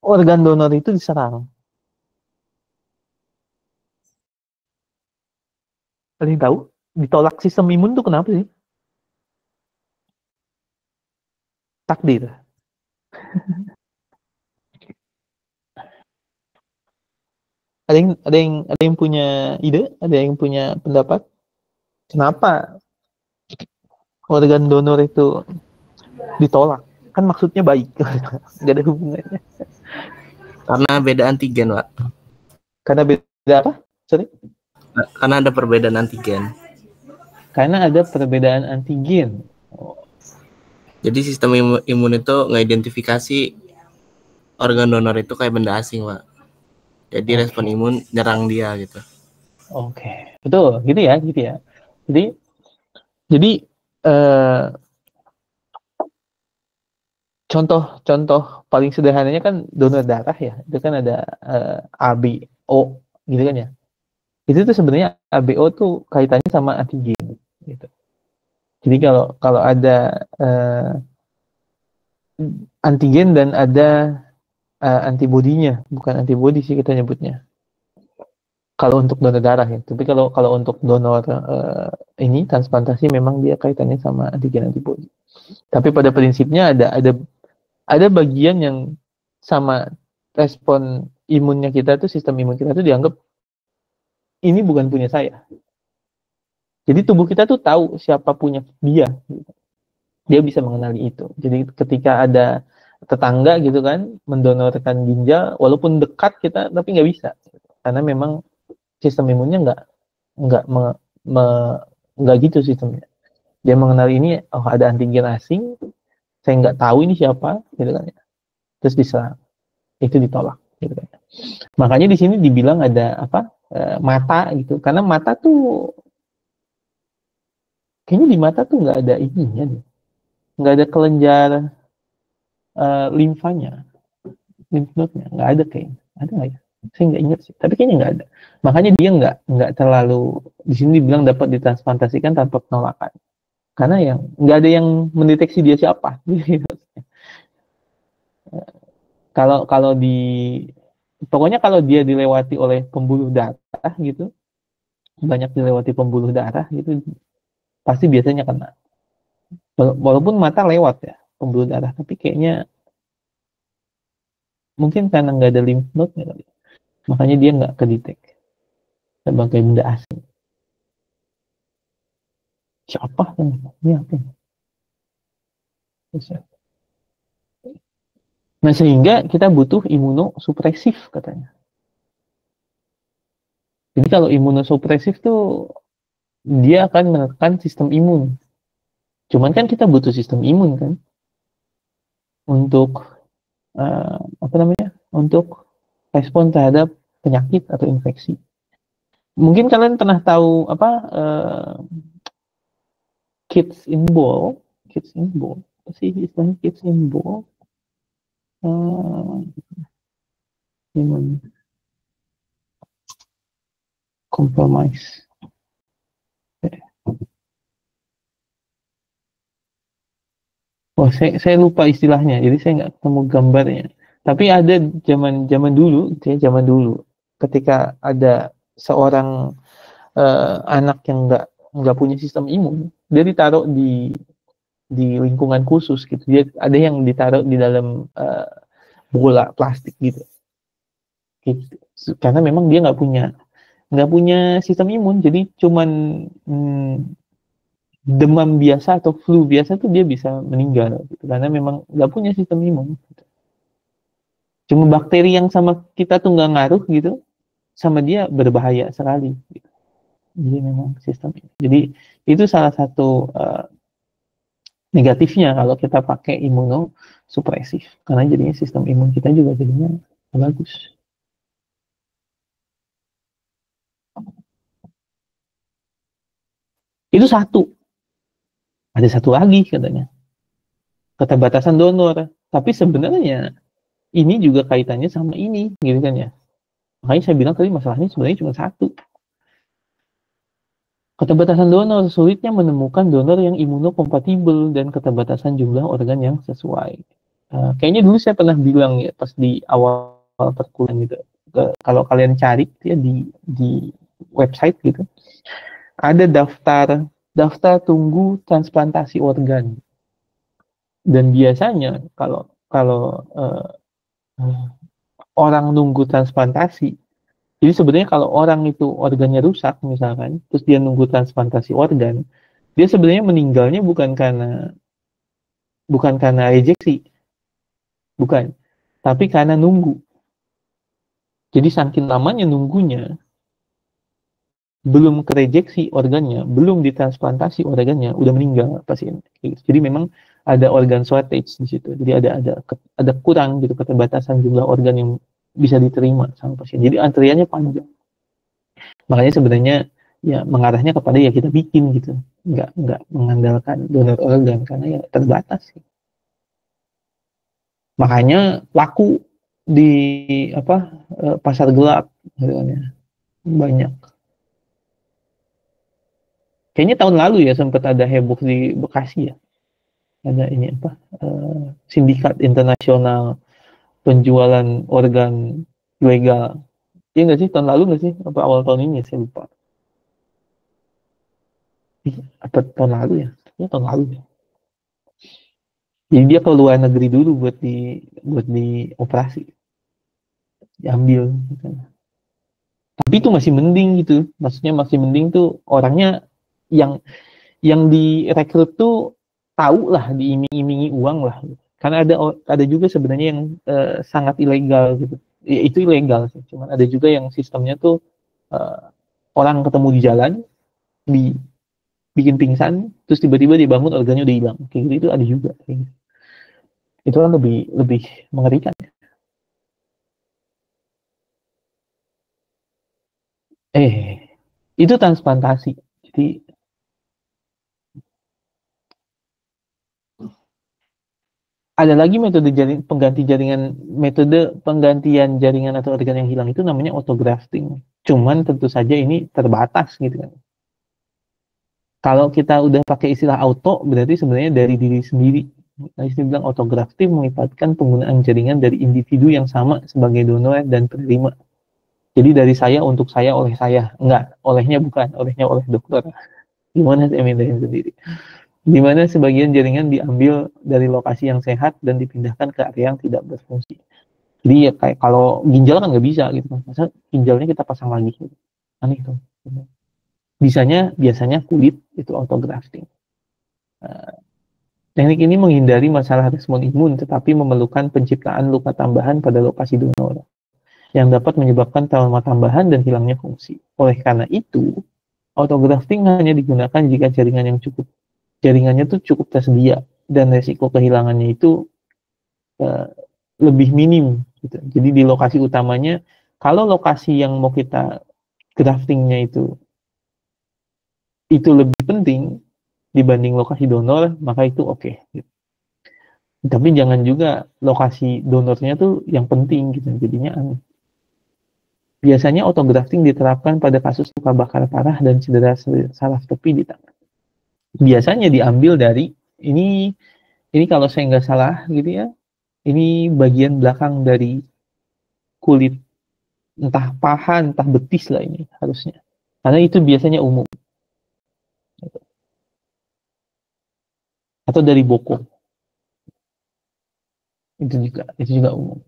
organ donor itu diserang? Kalian tahu? Ditolak sistem imun tuh kenapa sih? Takdir. Ada yang punya ide? Ada yang punya pendapat? Kenapa organ donor itu ditolak? Kan maksudnya baik. Gak ada hubungannya. Karena beda antigen, Pak. Karena beda apa? Sorry? Karena ada perbedaan antigen. Karena ada perbedaan antigen. Jadi sistem imun itu ngeidentifikasi organ donor itu kayak benda asing, Pak. Jadi respon imun nyerang dia gitu. Oke. Betul, gitu ya. Jadi contoh paling sederhananya kan donor darah ya. Itu kan ada ABO gitu kan ya. Itu tuh sebenarnya ABO tuh kaitannya sama antigen gitu. Jadi kalau ada antigen dan ada antibodinya, bukan antibodi sih kita nyebutnya. Kalau untuk donor darah ya, tapi kalau untuk donor ini transplantasi memang dia kaitannya sama antigen antibodi. Tapi pada prinsipnya ada bagian yang sama respon imunnya kita tuh, sistem imun kita tuh dianggap ini bukan punya saya. Jadi tubuh kita tuh tahu siapa punya dia. Dia bisa mengenali itu. Jadi ketika ada tetangga gitu kan mendonorkan ginjal, walaupun dekat kita tapi nggak bisa, karena memang sistem imunnya nggak gitu sistemnya. Dia mengenali ini, oh ada antigen asing, saya nggak tahu ini siapa, gitu kan ya. Terus diserang, itu ditolak, gitu kan. Makanya di sini dibilang ada mata gitu, karena mata tuh kayaknya di mata tuh nggak ada ininya deh, nggak ada kelenjar limfanya, lymph node-nya nggak ada kayaknya, ada nggak ya? Saya nggak ingat sih, tapi kayaknya nggak ada. Makanya dia nggak terlalu, di sini dibilang dapat ditransplantasikan tanpa penolakan, karena yang nggak ada yang mendeteksi dia siapa. Kalau pokoknya kalau dia dilewati oleh pembuluh darah gitu, banyak dilewati pembuluh darah gitu, pasti biasanya kena. Walaupun mata lewat ya pembuluh darah, tapi kayaknya mungkin karena nggak ada lymph node ya kali. Makanya dia nggak kedetek sebagai benda asing. Siapa ini apa? Nah sehingga kita butuh imunosupresif katanya. Jadi kalau imunosupresif tuh dia akan menekan sistem imun. Cuman kan kita butuh sistem imun kan untuk untuk respon terhadap penyakit atau infeksi. Mungkin kalian pernah tahu kids in ball, apa sih istilahnya kids in ball? Imun compromise. Oh, saya lupa istilahnya, jadi saya nggak ketemu gambarnya. Tapi ada zaman dulu, zaman dulu, ketika ada seorang anak yang nggak punya sistem imun, dia ditaruh di lingkungan khusus gitu. Dia ada yang ditaruh di dalam bola plastik gitu. Karena memang dia nggak punya sistem imun, jadi cuman demam biasa atau flu biasa tuh dia bisa meninggal gitu, karena memang nggak punya sistem imun gitu. Cuma bakteri yang sama kita tuh nggak ngaruh gitu, sama dia berbahaya sekali gitu. Jadi memang sistem ini. Jadi itu salah satu negatifnya kalau kita pakai imunosupresif, karena jadinya sistem imun kita juga jadinya bagus. Itu satu. Ada satu lagi katanya, keterbatasan donor. Tapi sebenarnya ini juga kaitannya sama ini, gitu kan ya. Makanya saya bilang tadi masalahnya sebenarnya cuma satu. Keterbatasan donor, sulitnya menemukan donor yang imunokompatibel dan keterbatasan jumlah organ yang sesuai. Kayaknya dulu saya pernah bilang ya pas di awal perkuliahan gitu. Kalau kalian cari ya di website gitu, ada daftar tunggu transplantasi organ. Dan biasanya kalau orang nunggu transplantasi, jadi sebenarnya kalau orang itu organnya rusak misalkan, terus dia nunggu transplantasi organ, dia sebenarnya meninggalnya bukan karena rejeksi, bukan, tapi karena nunggu. Jadi saking lamanya nunggunya, belum kerejeksi organnya, belum ditransplantasi organnya, udah meninggal pasien. Jadi memang ada organ shortage di situ. Jadi ada kurang gitu, keterbatasan jumlah organ yang bisa diterima sama pasien. Jadi antriannya panjang. Makanya sebenarnya ya mengarahnya kepada ya kita bikin gitu, nggak mengandalkan donor organ karena ya terbatas. Makanya laku di pasar gelap banyak. Kayaknya tahun lalu ya sempat ada heboh di Bekasi ya. ada ini apa, sindikat internasional penjualan organ ilegal. Iya nggak sih, tahun lalu nggak sih, apa awal tahun ini ya, saya lupa. Apa tahun lalu ya? Ya tahun lalu ya. Jadi dia ke luar negeri dulu buat di operasi, diambil. Gitu. Tapi itu masih mending gitu, maksudnya masih mending tuh orangnya yang direkrut tuh tahu lah, diiming-imingi uang lah. Karena ada juga sebenarnya yang sangat ilegal gitu. Ya, itu ilegal sih. Cuman ada juga yang sistemnya tuh orang ketemu di jalan, bikin pingsan, terus tiba-tiba dibangun organnya udah hilang. Kayak gitu itu ada juga. Kayak gitu. Itu kan lebih mengerikan. Itu transplantasi. Jadi ada lagi metode penggantian jaringan atau organ yang hilang itu namanya autografting. Cuman tentu saja ini terbatas gitu kan. Kalau kita udah pakai istilah auto, berarti sebenarnya dari diri sendiri. Nah, istilah bilang autografting melibatkan penggunaan jaringan dari individu yang sama sebagai donor dan penerima. Jadi dari saya untuk saya oleh saya. Enggak, olehnya bukan, olehnya oleh dokter. Gimana saya mindahin sendiri? Di mana sebagian jaringan diambil dari lokasi yang sehat dan dipindahkan ke area yang tidak berfungsi. Jadi ya kayak kalau ginjal kan nggak bisa gitu. Masa ginjalnya kita pasang lagi gitu. Aneh tuh. Biasanya kulit itu autografting. Teknik ini menghindari masalah respon imun tetapi memerlukan penciptaan luka tambahan pada lokasi donor yang dapat menyebabkan trauma tambahan dan hilangnya fungsi. Oleh karena itu, autografting hanya digunakan jika jaringannya tuh cukup tersedia dan resiko kehilangannya itu lebih minim gitu. Jadi di lokasi utamanya, kalau lokasi yang mau kita graftingnya itu lebih penting dibanding lokasi donor, maka itu oke. Gitu. Tapi jangan juga lokasi donornya tuh yang penting gitu, jadinya aneh. Biasanya autografting diterapkan pada kasus luka bakar parah dan cedera saraf tepi di tangan. Biasanya diambil dari ini kalau saya nggak salah gitu ya, ini bagian belakang dari kulit, entah paha, entah betis lah ini harusnya. Karena itu biasanya umum. Atau dari bokong. Itu juga umum.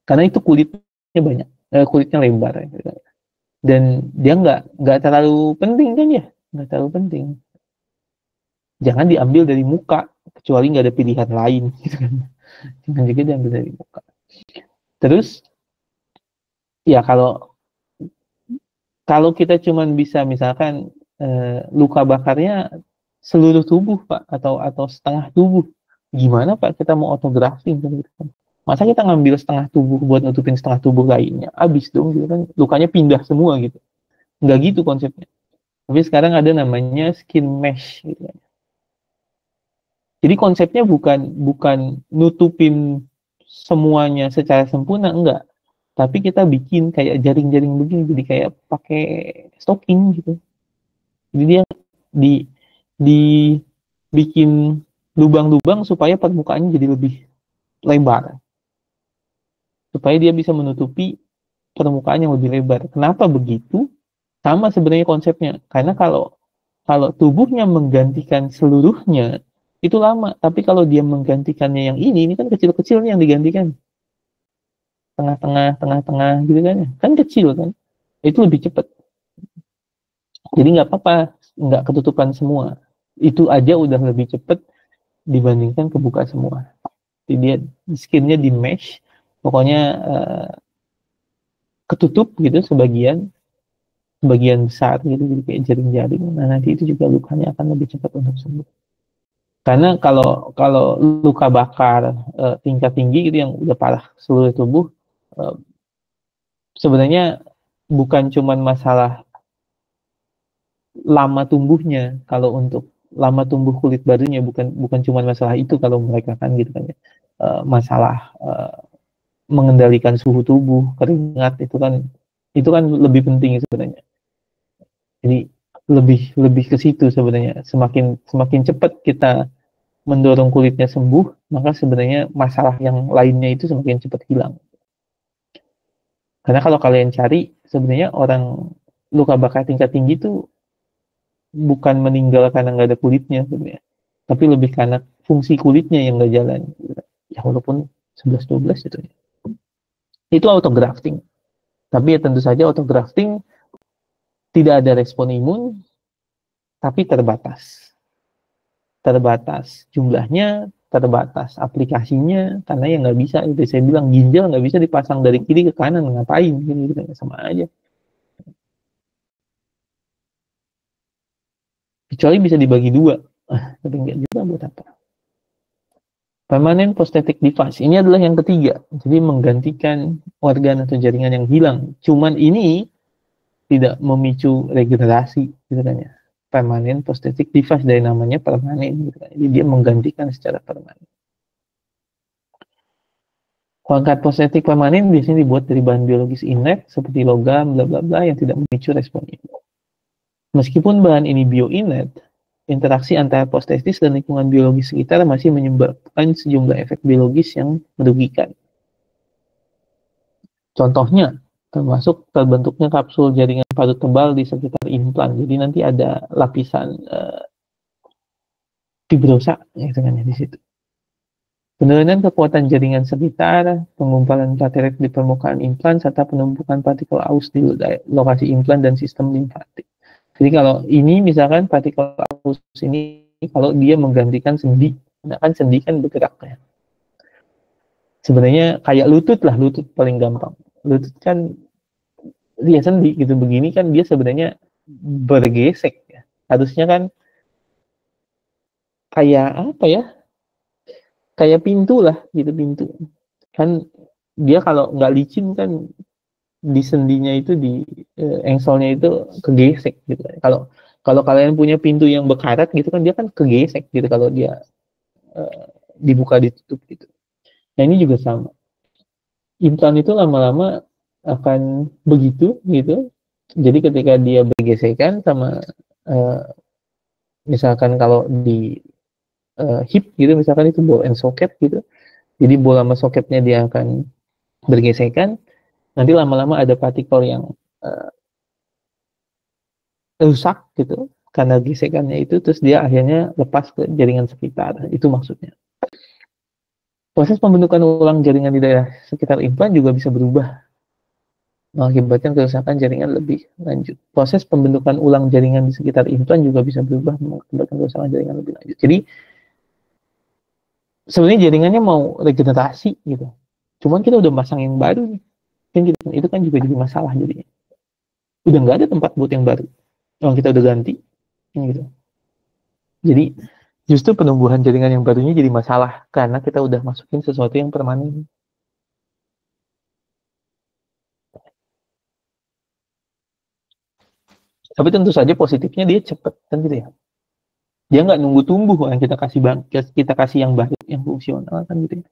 Karena itu kulitnya banyak, kulitnya lebar. Gitu. Dan dia nggak terlalu penting kan ya, nggak terlalu penting. Jangan diambil dari muka, kecuali nggak ada pilihan lain. Gitu kan. Jangan juga diambil dari muka. Terus, ya kalau kita cuma bisa misalkan luka bakarnya seluruh tubuh Pak, atau setengah tubuh, gimana Pak kita mau autografting gitu kan? Masa kita ngambil setengah tubuh buat nutupin setengah tubuh lainnya, abis dong gitu kan, lukanya pindah semua gitu. Nggak gitu konsepnya. Tapi sekarang ada namanya skin mesh gitu kan. Jadi konsepnya bukan nutupin semuanya secara sempurna, enggak. Tapi kita bikin kayak jaring-jaring begini, jadi kayak pakai stocking gitu. Jadi dia dibikin lubang-lubang supaya permukaannya jadi lebih lebar. Supaya dia bisa menutupi permukaan yang lebih lebar. Kenapa begitu? Sama sebenarnya konsepnya. Karena kalau tubuhnya menggantikan seluruhnya, itu lama. Tapi kalau dia menggantikannya yang ini kan kecil-kecil yang digantikan. Tengah-tengah gitu kan. Kan kecil kan. Itu lebih cepat. Jadi nggak apa-apa, nggak ketutupan semua. Itu aja udah lebih cepat dibandingkan kebuka semua. Jadi dia skinnya di mesh, pokoknya ketutup gitu sebagian besar gitu, jadi kayak jaring-jaring. Nah nanti itu juga lukanya akan lebih cepat untuk sembuh. Karena kalau luka bakar tingkat tinggi gitu yang udah parah seluruh tubuh, sebenarnya bukan cuman masalah lama tumbuhnya. Kalau untuk lama tumbuh kulit barunya bukan cuma masalah itu kalau mereka kan gitu kan ya. Masalah mengendalikan suhu tubuh, keringat itu kan lebih penting sebenarnya. Jadi lebih ke situ sebenarnya. Semakin cepat kita mendorong kulitnya sembuh, maka sebenarnya masalah yang lainnya itu semakin cepat hilang. Karena kalau kalian cari, sebenarnya orang luka bakar tingkat tinggi itu bukan meninggal karena nggak ada kulitnya sebenarnya, tapi lebih karena fungsi kulitnya yang nggak jalan. Ya walaupun 11-12 itu. Itu autografting. Tapi ya tentu saja autografting tidak ada respon imun, tapi terbatas. Terbatas jumlahnya, terbatas aplikasinya, karena ya nggak bisa, itu saya bilang ginjal nggak bisa dipasang dari kiri ke kanan, ngapain gitu, sama aja. Kecuali bisa dibagi dua, tapi nggak juga buat apa. Permanent prosthetic device, ini adalah yang ketiga, jadi menggantikan organ atau jaringan yang hilang. Cuman ini tidak memicu regenerasi, gitu kan ya. Permanent prosthetic device dari namanya permanen, gitu kan. Jadi dia menggantikan secara permanen. Organ prostetik permanen biasanya dibuat dari bahan biologis inert seperti logam, bla bla bla yang tidak memicu respon imun. Meskipun bahan ini bioinert, interaksi antara prostetis dan lingkungan biologis sekitar masih menyebabkan sejumlah efek biologis yang merugikan. Contohnya, termasuk terbentuknya kapsul jaringan parut tebal di sekitar implan. Jadi nanti ada lapisan fibrosa gitu kan ya di situ. Penurunan kekuatan jaringan sekitar, penggumpalan platelet di permukaan implan, serta penumpukan partikel aus di lokasi implan dan sistem limfatik. Jadi kalau ini misalkan partikel aus ini, kalau dia menggantikan sendi, nah kan sendi kan bergerak ya. Sebenarnya kayak lutut lah, lutut paling gampang. Lutut kan dia sendi gitu, begini kan dia sebenarnya bergesek ya. Harusnya kan kayak apa ya? Kayak pintu lah gitu, pintu. Kan dia kalau nggak licin kan di sendinya itu, di engselnya itu kegesek gitu. Kalau kalau kalian punya pintu yang berkarat gitu kan, dia kan kegesek gitu kalau dia dibuka ditutup gitu. Nah ini juga sama. Implan itu lama-lama akan begitu gitu. Jadi ketika dia bergesekan sama misalkan kalau di hip gitu, misalkan itu ball and socket gitu. Jadi bola sama soketnya dia akan bergesekan. Nanti lama-lama ada partikel yang rusak gitu karena gesekannya itu, terus dia akhirnya lepas ke jaringan sekitar. Itu maksudnya. Proses pembentukan ulang jaringan di daerah sekitar implan juga bisa berubah, mengakibatkan kerusakan jaringan lebih lanjut. Proses pembentukan ulang jaringan di sekitar implan juga bisa berubah, mengakibatkan kerusakan jaringan lebih lanjut. Jadi sebenarnya jaringannya mau regenerasi gitu, cuman kita udah pasang yang baru nih, kan gitu. Itu kan juga jadi masalah jadinya. Udah nggak ada tempat buat yang baru, orang kita udah ganti, gitu. Jadi justru penumbuhan jaringan yang barunya jadi masalah karena kita udah masukin sesuatu yang permanen. Tapi tentu saja positifnya dia cepet kan gitu ya. Dia nggak nunggu tumbuh kan, kita kasih yang baru, yang fungsional kan gitu ya.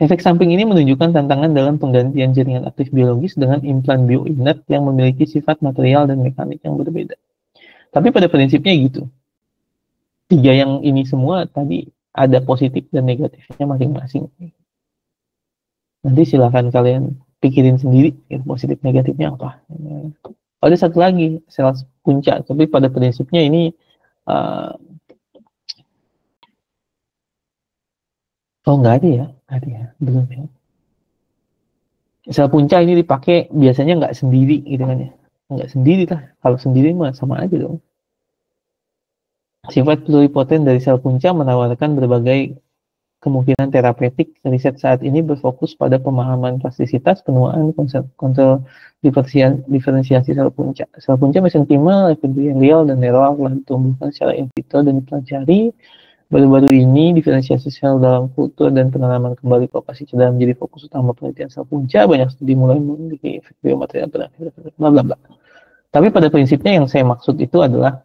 Efek samping ini menunjukkan tantangan dalam penggantian jaringan aktif biologis dengan implan bioinert yang memiliki sifat material dan mekanik yang berbeda. Tapi pada prinsipnya gitu. Tiga yang ini semua tadi ada positif dan negatifnya masing-masing. Nanti silahkan kalian pikirin sendiri ya, positif negatifnya apa. Ada satu lagi, sel punca, tapi pada prinsipnya ini nggak ada ya, belum ya. Sel punca ini dipakai biasanya nggak sendiri gitu kan ya, nggak sendiri lah. Kalau sendiri mah sama aja dong. Sifat pluripoten dari sel punca menawarkan berbagai kemungkinan terapeutik. Riset saat ini berfokus pada pemahaman plastisitas, penuaan, kontrol diferensiasi sel punca. Sel punca mesenkimal, epithelial, dan neural telah ditumbuhkan secara in vitro dan dipelajari. Baru-baru ini, diferensiasi sel dalam kultur dan penanaman kembali ke lokasi cedera menjadi fokus utama penelitian sel punca. Banyak studi mulai memiliki efek biomaterial berakhir, bla bla bla. Tapi pada prinsipnya yang saya maksud itu adalah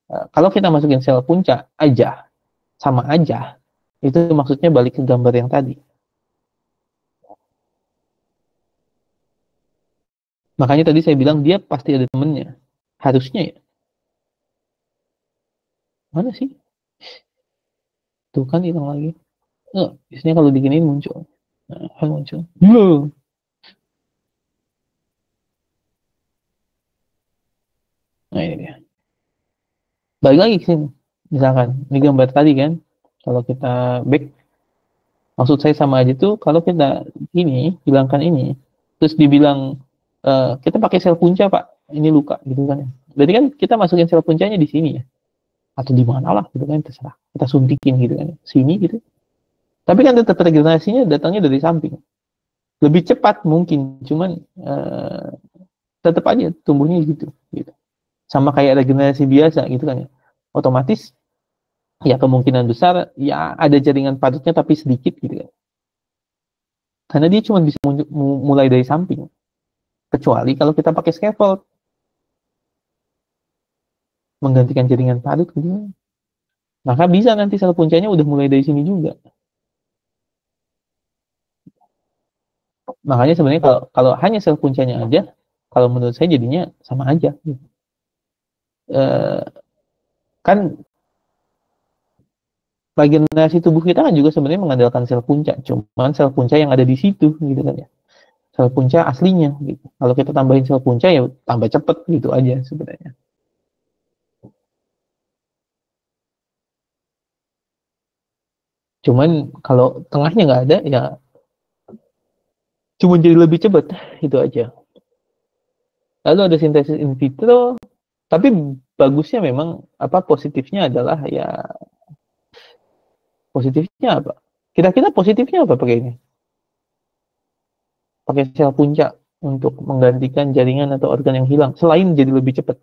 kalau kita masukin sel punca aja, sama aja, itu maksudnya balik ke gambar yang tadi. Makanya tadi saya bilang dia pasti ada temennya. Harusnya ya. Mana sih? Tuh kan hilang lagi. Biasanya kalau diginiin muncul. Nah, kan muncul. Nah ini dia. Balik lagi ke sini. Misalkan, ini gambar tadi kan. Kalau kita back, maksud saya sama aja tuh, kalau kita hilangkan ini, terus dibilang, kita pakai sel punca pak, ini luka gitu kan ya. Berarti kan kita masukin sel puncanya di sini ya. Atau di mana lah gitu kan, terserah. Kita suntikin gitu kan, sini gitu. Tapi kan tetap regenerasinya datangnya dari samping. Lebih cepat mungkin, cuman tetap aja tumbuhnya gitu. Sama kayak regenerasi biasa gitu kan ya. Otomatis ya kemungkinan besar ya ada jaringan padatnya tapi sedikit gitu kan. Karena dia cuma bisa mulai dari samping. Kecuali kalau kita pakai scaffold menggantikan jaringan padat gitu kan. Maka bisa nanti sel puncanya udah mulai dari sini juga. Makanya sebenarnya kalau hanya sel puncanya aja, kalau menurut saya jadinya sama aja. Kan regenerasi tubuh kita kan juga sebenarnya mengandalkan sel punca, cuman sel punca yang ada di situ gitu kan ya. Sel punca aslinya gitu. Kalau kita tambahin sel punca ya tambah cepet gitu aja sebenarnya. Cuman kalau tengahnya nggak ada ya cuma jadi lebih cepat itu aja. Lalu ada sintesis in vitro, tapi bagusnya memang positifnya adalah ya positifnya apa? Kira-kira positifnya apa pakai ini? Pakai sel punca untuk menggantikan jaringan atau organ yang hilang selain jadi lebih cepat.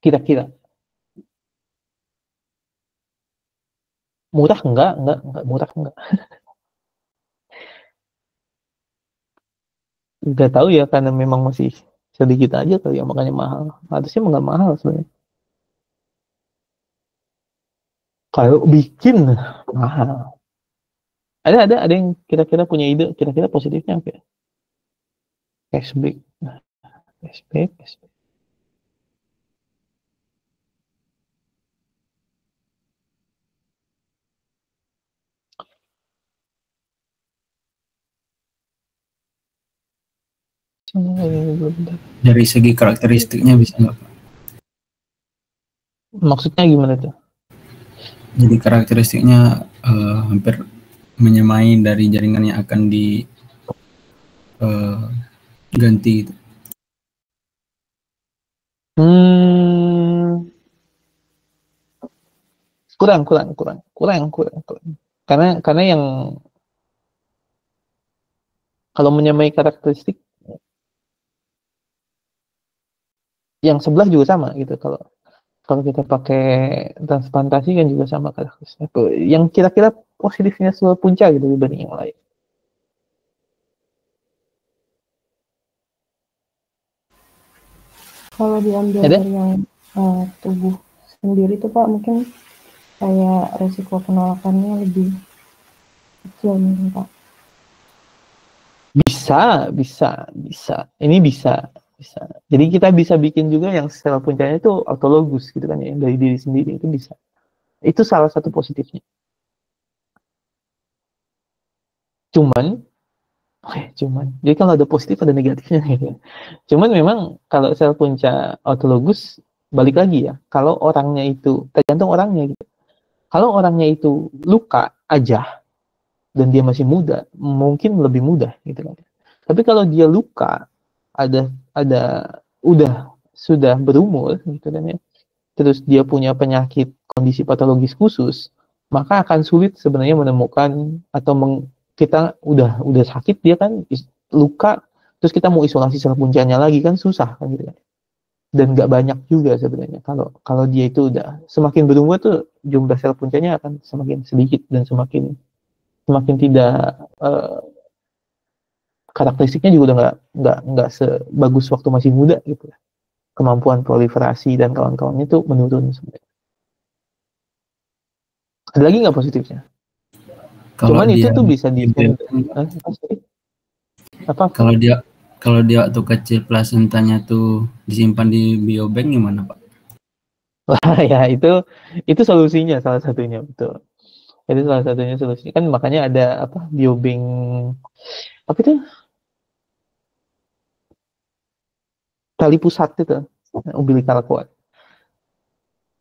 Kira-kira murah enggak murah enggak. Nggak tahu ya karena memang masih sedikit aja kali ya makanya mahal. Harusnya nggak mahal sebenarnya. Kalau bikin mahal. Ada yang kira-kira punya ide kira-kira positifnya apa ya? Cashback. Cashback. Dari segi karakteristiknya bisa nggak Pak? Maksudnya gimana tuh? Jadi karakteristiknya hampir menyamai dari jaringan yang akan diganti gitu. Kurang. Karena yang kalau menyamai karakteristik yang sebelah juga sama gitu. Kalau kita pakai transplantasi kan juga sama karakteristiknya. Yang kira-kira positifnya sel punca gitu dibanding yang lain. Kalau diambil dari yang tubuh sendiri tuh Pak, mungkin kayak resiko penolakannya lebih kecil mungkin Pak. Bisa. Ini bisa. Jadi kita bisa bikin juga yang sel puncanya itu autologus gitu kan ya, dari diri sendiri itu bisa. Itu salah satu positifnya. Cuman, jadi kalau ada positif ada negatifnya gitu. Cuman memang kalau sel punca autologus balik lagi ya, kalau orangnya itu tergantung orangnya gitu. Kalau orangnya itu luka aja dan dia masih muda, mungkin lebih mudah gitu kan. Tapi kalau dia luka sudah berumur gitu kan ya. Terus dia punya penyakit kondisi patologis khusus, maka akan sulit sebenarnya menemukan atau kita udah sakit dia kan luka terus kita mau isolasi sel puncanya lagi kan susah kan gitu kan. Dan nggak banyak juga sebenarnya kalau dia itu udah semakin berumur tuh jumlah sel puncanya akan semakin sedikit dan semakin tidak karakteristiknya juga udah nggak sebagus waktu masih muda gitu. Kemampuan proliferasi dan kawan-kawannya itu menurun sebenarnya. Ada lagi nggak positifnya? Kalau cuman itu tuh bisa kalau dia waktu kecil plasentanya tuh disimpan di biobank gimana Pak? Lah ya itu solusinya salah satunya betul. Itu salah satunya solusi kan makanya ada apa biobank apa itu tali pusat itu umbilical cord.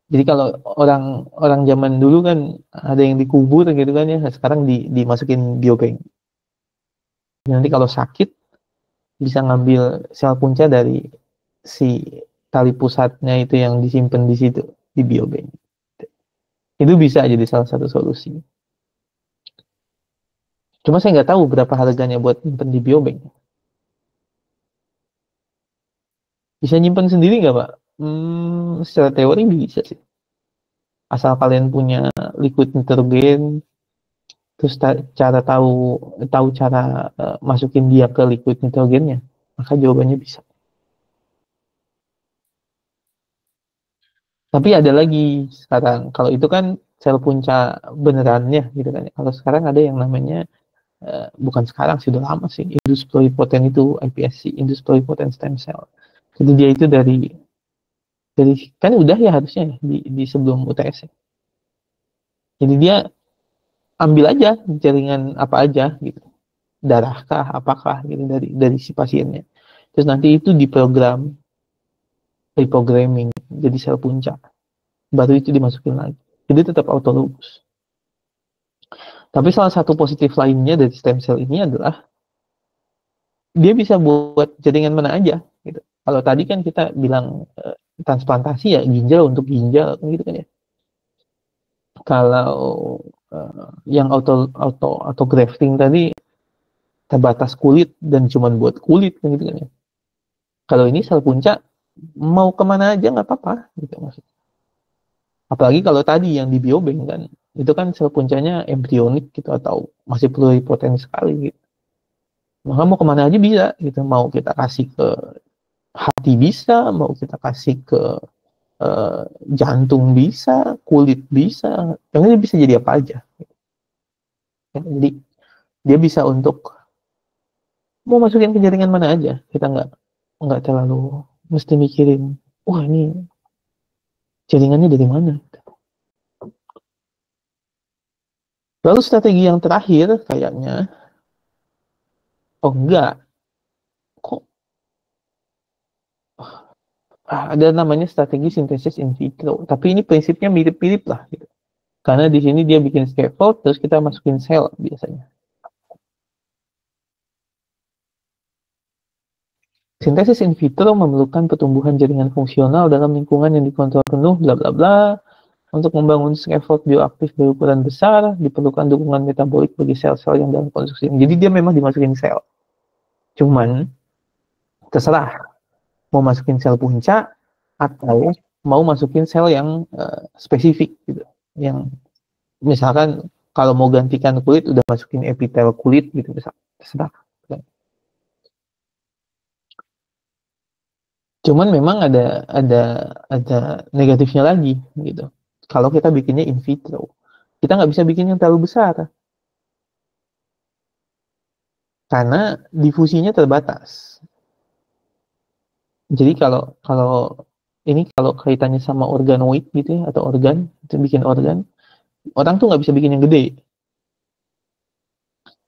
Jadi kalau orang orang zaman dulu kan ada yang dikubur gitu kan ya, sekarang dimasukin biobank. Nanti kalau sakit bisa ngambil sel punca dari si tali pusatnya itu yang disimpan di situ di biobank. Itu bisa jadi salah satu solusi. Cuma saya nggak tahu berapa harganya buat nyimpen di biobank. Bisa nyimpen sendiri nggak, Pak? Secara teori bisa sih. Asal kalian punya liquid nitrogen, terus cara tahu tahu cara masukin dia ke liquid nitrogennya, maka jawabannya bisa. Tapi ada lagi sekarang, kalau itu kan sel punca benerannya gitu kan. Kalau sekarang ada yang namanya bukan sekarang sih udah lama sih, indus pluripotent itu iPSC, indus pluripotent stem cell. Jadi dia itu dari kan udah ya harusnya di sebelum UTS ya. Jadi dia ambil aja jaringan apa aja gitu, darahkah apakah gitu dari si pasiennya. Terus nanti itu diprogram reprogramming jadi sel punca. Baru itu dimasukin lagi. Jadi tetap autologous. Tapi salah satu positif lainnya dari stem cell ini adalah dia bisa buat jaringan mana aja gitu. Kalau tadi kan kita bilang transplantasi ya ginjal untuk ginjal gitu kan ya. Kalau yang auto grafting tadi terbatas kulit dan cuma buat kulit gitu kan ya. Kalau ini sel punca mau kemana aja nggak apa-apa gitu maksudnya. Apalagi kalau tadi yang di biobank kan itu kan sel puncanya embrionik gitu atau masih pluripotent sekali gitu. Maka mau kemana aja bisa gitu. Mau kita kasih ke hati bisa, mau kita kasih ke jantung bisa, kulit bisa, yang ini bisa jadi apa aja. Jadi dia bisa untuk mau masukin ke jaringan mana aja. Kita nggak terlalu mesti mikirin, wah ini jaringannya dari mana. Lalu strategi yang terakhir kayaknya, oh enggak, kok ada namanya strategi sintesis in vitro. Tapi ini prinsipnya mirip-mirip lah gitu. Karena di sini dia bikin scaffold, terus kita masukin sel biasanya. Sintesis in vitro memerlukan pertumbuhan jaringan fungsional dalam lingkungan yang dikontrol penuh, bla bla bla. Untuk membangun scaffold bioaktif berukuran besar, diperlukan dukungan metabolik bagi sel-sel yang dalam konstruksi. Jadi dia memang dimasukin sel. Cuman, terserah mau masukin sel punca atau mau masukin sel yang spesifik gitu. Yang misalkan kalau mau gantikan kulit udah masukin epitel kulit gitu bisa terserah. Cuman memang ada negatifnya lagi gitu. Kalau kita bikinnya in vitro, kita nggak bisa bikin yang terlalu besar karena difusinya terbatas. Jadi kalau ini kalau kaitannya sama organoid gitu ya atau organ, itu bikin organ, orang tuh nggak bisa bikin yang gede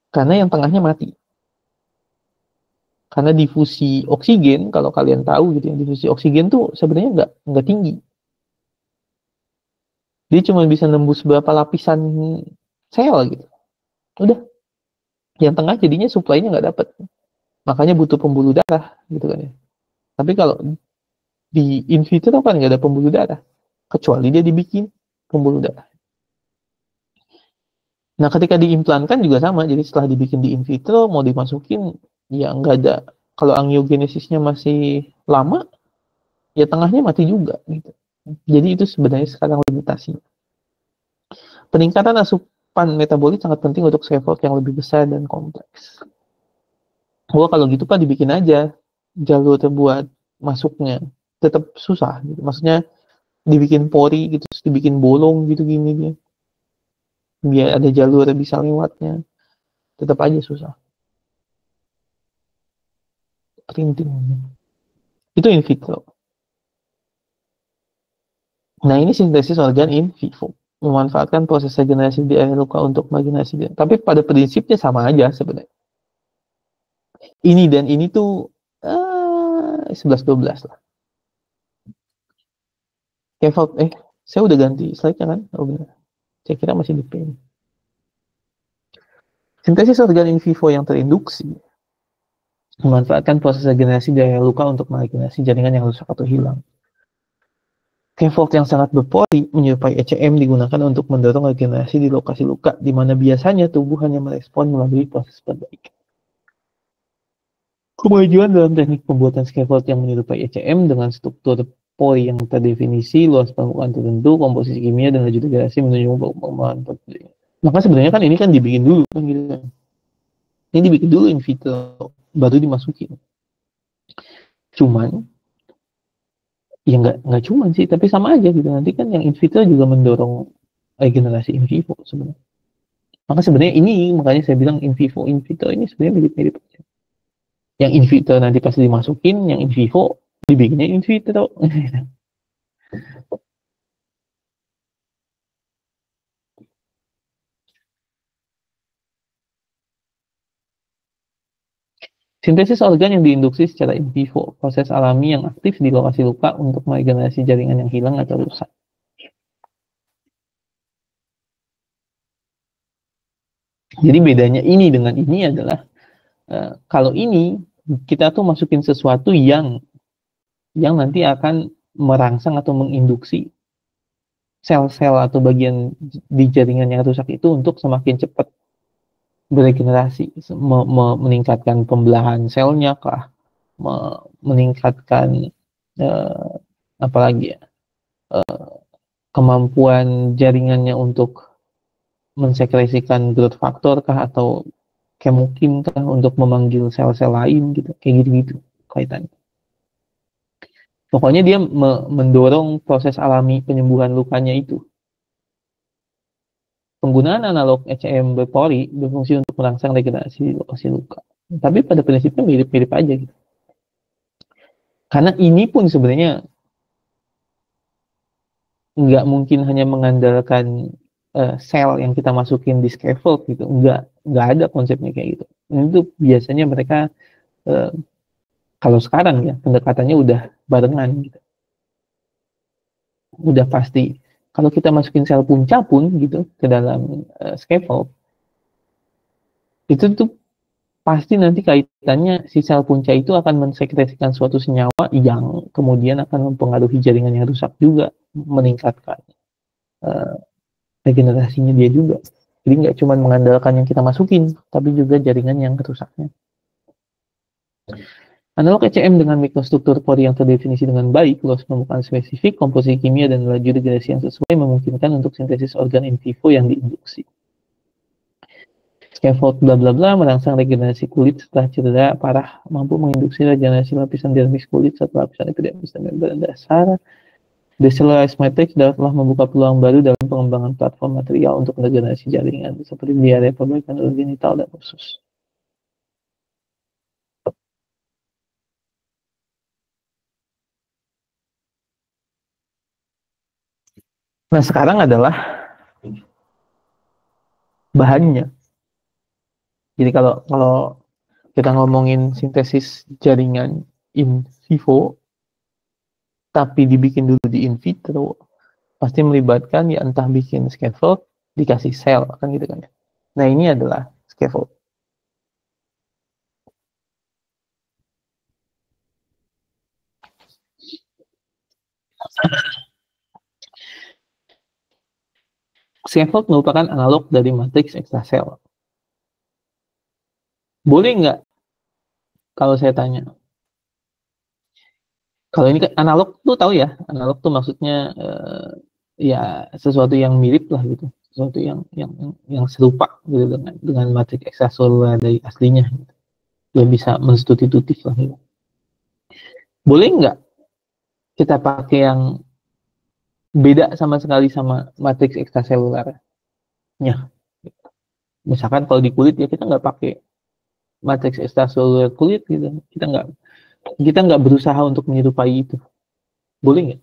karena yang tengahnya mati. Karena difusi oksigen, kalau kalian tahu gitu ya, difusi oksigen tuh sebenarnya nggak tinggi. Dia cuma bisa nembus beberapa lapisan sel gitu. Udah. Yang tengah jadinya supply-nya nggak dapet. Makanya butuh pembuluh darah gitu kan ya. Tapi kalau di in vitro kan nggak ada pembuluh darah. Kecuali dia dibikin pembuluh darah. Nah ketika diimplankan juga sama. Jadi setelah dibikin di in vitro mau dimasukin ya nggak ada. Kalau angiogenesisnya masih lama ya tengahnya mati juga gitu. Jadi itu sebenarnya sekarang limitasinya. Peningkatan asupan metabolit sangat penting untuk scaffold yang lebih besar dan kompleks. Wah kalau gitu Pak dibikin aja jalur buat masuknya. Tetap susah gitu. Maksudnya dibikin pori gitu, dibikin bolong gitu gini dia. Biar ada jalur bisa lewatnya. Tetap aja susah. Printing. Itu in vitro. Nah, ini sintesis organ in vivo. Memanfaatkan proses regenerasi di area luka untuk regenerasi. Tapi pada prinsipnya sama aja sebenarnya. Ini dan ini tuh 11-12 lah. Scaffold, saya udah ganti slide-nya kan? Oh benar. Saya kira masih di pen. Sintesis organ in vivo yang terinduksi memanfaatkan proses regenerasi di area luka untuk meregenerasi jaringan yang rusak atau hilang. Scaffold yang sangat berpori menyerupai ECM digunakan untuk mendorong regenerasi di lokasi luka, di mana biasanya tubuh hanya merespon melalui proses perbaikan. Kemajuan dalam teknik pembuatan scaffold yang menyerupai ECM dengan struktur pori yang terdefinisi, luas permukaan tertentu, komposisi kimia, dan laju degradasi menunjukkan perkembangan protein. Maka sebenarnya kan ini kan dibikin dulu kan gitu kan. Ini dibikin dulu in vitro, baru dimasukin. Cuman ya nggak cuman sih, tapi sama aja gitu. Nanti kan yang in vitro juga mendorong regenerasi in vivo sebenarnya. Maka sebenarnya ini makanya saya bilang in vivo in vitro ini sebenarnya mirip-mirip. Yang in vitro nanti pasti dimasukin, yang in vivo dibikinnya in vitro. Sintesis organ yang diinduksi secara in vivo, proses alami yang aktif di lokasi luka untuk meregenerasi jaringan yang hilang atau rusak. Jadi bedanya ini dengan ini adalah kalau ini kita tuh masukin sesuatu yang nanti akan merangsang atau menginduksi sel-sel atau bagian di jaringan yang rusak itu untuk semakin cepat beregenerasi, meningkatkan pembelahan selnya kah, meningkatkan apalagi ya, kemampuan jaringannya untuk mensekresikan growth factor kah, atau kemokin kah untuk memanggil sel-sel lain gitu, kayak gitu-gitu kaitannya. Pokoknya dia mendorong proses alami penyembuhan lukanya itu. Penggunaan analog ECM berpori berfungsi untuk merangsang regenerasi lokasi luka. Tapi pada prinsipnya mirip-mirip aja gitu. Karena ini pun sebenarnya nggak mungkin hanya mengandalkan sel yang kita masukin di scaffold gitu. Nggak ada konsepnya kayak gitu. Dan itu biasanya mereka kalau sekarang ya pendekatannya udah barengan gitu. Udah pasti. Kalau kita masukin sel punca pun gitu ke dalam scaffold, itu tuh pasti nanti kaitannya si sel punca itu akan mensekresikan suatu senyawa yang kemudian akan mempengaruhi jaringan yang rusak juga, meningkatkan regenerasinya dia juga. Jadi nggak cuma mengandalkan yang kita masukin, tapi juga jaringan yang rusaknya. Analog ECM dengan mikrostruktur pori yang terdefinisi dengan baik, luas permukaan spesifik, komposisi kimia, dan laju degradasi yang sesuai memungkinkan untuk sintesis organ in vivo yang diinduksi. Scaffold bla bla bla merangsang regenerasi kulit setelah cedera parah, mampu menginduksi regenerasi lapisan dermis kulit setelah lapisan epidermis dan membran dasar. Decellularized matrix telah membuka peluang baru dalam pengembangan platform material untuk regenerasi jaringan, seperti di area perbaikan genital dan usus. Nah, sekarang adalah bahannya. Jadi kalau kita ngomongin sintesis jaringan in vivo, tapi dibikin dulu di in vitro, pasti melibatkan ya entah bikin scaffold, dikasih sel, kan gitu kan ya. Nah, ini adalah scaffold. Scaffold merupakan analog dari matriks ekstrasel. Boleh nggak kalau saya tanya? Kalau ini kan analog tuh tahu ya, analog tuh maksudnya ya sesuatu yang mirip lah gitu, sesuatu yang serupa gitu dengan matriks ekstraseluler dari aslinya. Gitu. Ya bisa menstitutif lah gitu. Boleh nggak kita pakai yang beda sama sekali sama matriks ekstraselulernya? Misalkan kalau di kulit ya kita nggak pakai matriks ekstraseluler kulit gitu, kita nggak berusaha untuk menyerupai itu, boleh nggak?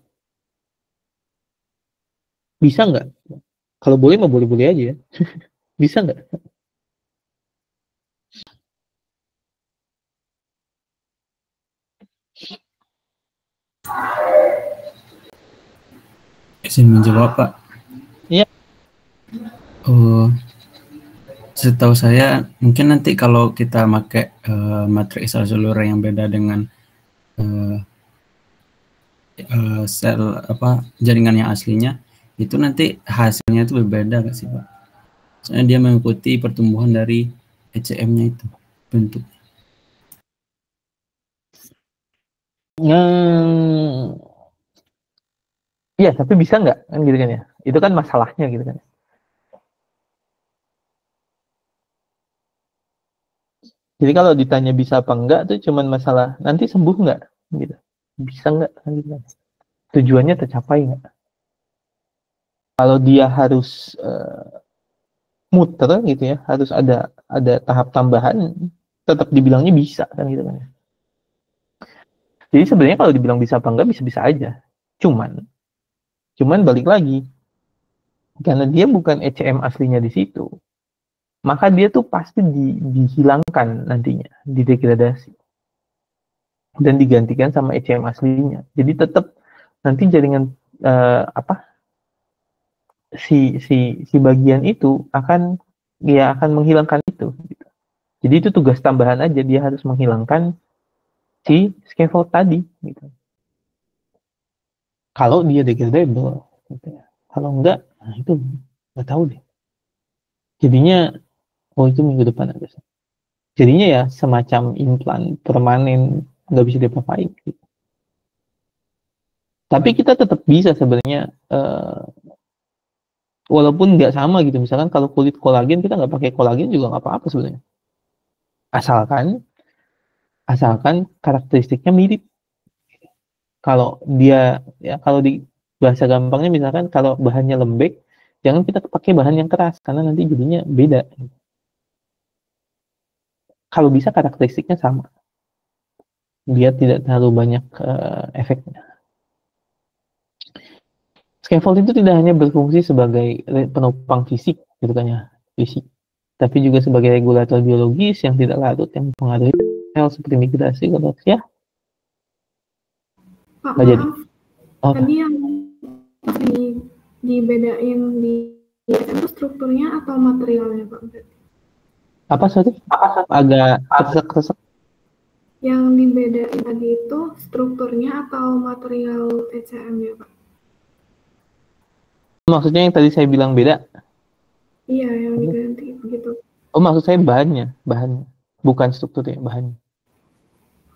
Bisa nggak? Kalau boleh mah boleh-boleh aja ya. Bisa nggak? Izin menjawab, Pak. Iya. Oh, setahu saya mungkin nanti kalau kita pakai matriks Alzheimer yang beda dengan sel jaringan yang aslinya, itu nanti hasilnya itu berbeda nggak sih, Pak? Soalnya dia mengikuti pertumbuhan dari ECM-nya itu bentuk. Iya, tapi bisa nggak kan gitu kan ya? Itu kan masalahnya gitu kan. Jadi kalau ditanya bisa apa enggak tuh cuman masalah nanti sembuh nggak gitu. Bisa nggak kan gitu kan. Tujuannya tercapai nggak? Kalau dia harus muter gitu ya, harus ada tahap tambahan, tetap dibilangnya bisa kan gitu kan. Jadi sebenarnya kalau dibilang bisa apa enggak bisa-bisa aja. Cuman balik lagi, karena dia bukan ECM aslinya di situ, maka dia tuh pasti dihilangkan nantinya, didegradasi dan digantikan sama ECM aslinya. Jadi tetap nanti jaringan si bagian itu akan menghilangkan itu. Gitu. Jadi itu tugas tambahan aja, dia harus menghilangkan si scaffold tadi. Gitu. Kalau dia degradable, gitu ya. Kalau enggak, nah itu nggak tahu deh. Jadinya, itu minggu depan ada. Jadinya ya semacam implan permanen, nggak bisa diapa-apain. Gitu. Tapi kita tetap bisa sebenarnya, walaupun nggak sama gitu. Misalkan kalau kulit kolagen, kita nggak pakai kolagen juga nggak apa-apa sebenarnya. Asalkan karakteristiknya mirip. Kalau dia ya kalau di bahasa gampangnya misalkan kalau bahannya lembek, jangan kita pakai bahan yang keras karena nanti jadinya beda. Kalau bisa karakteristiknya sama, biar tidak terlalu banyak efeknya. Scaffold itu tidak hanya berfungsi sebagai penopang fisik, gitu kan ya, fisik, tapi juga sebagai regulator biologis yang tidak larut yang mempengaruhi sel seperti migrasi, ya. Pak, Nggak jadi. Tadi yang dibedain di itu strukturnya atau materialnya, Pak? Apa sorry? Agak kresek-kresek. Yang dibedain tadi itu strukturnya atau material ECM-nya, Pak? Maksudnya yang tadi saya bilang beda? Iya, yang diganti begitu. Oh, maksud saya bahannya, bukan strukturnya, bahannya.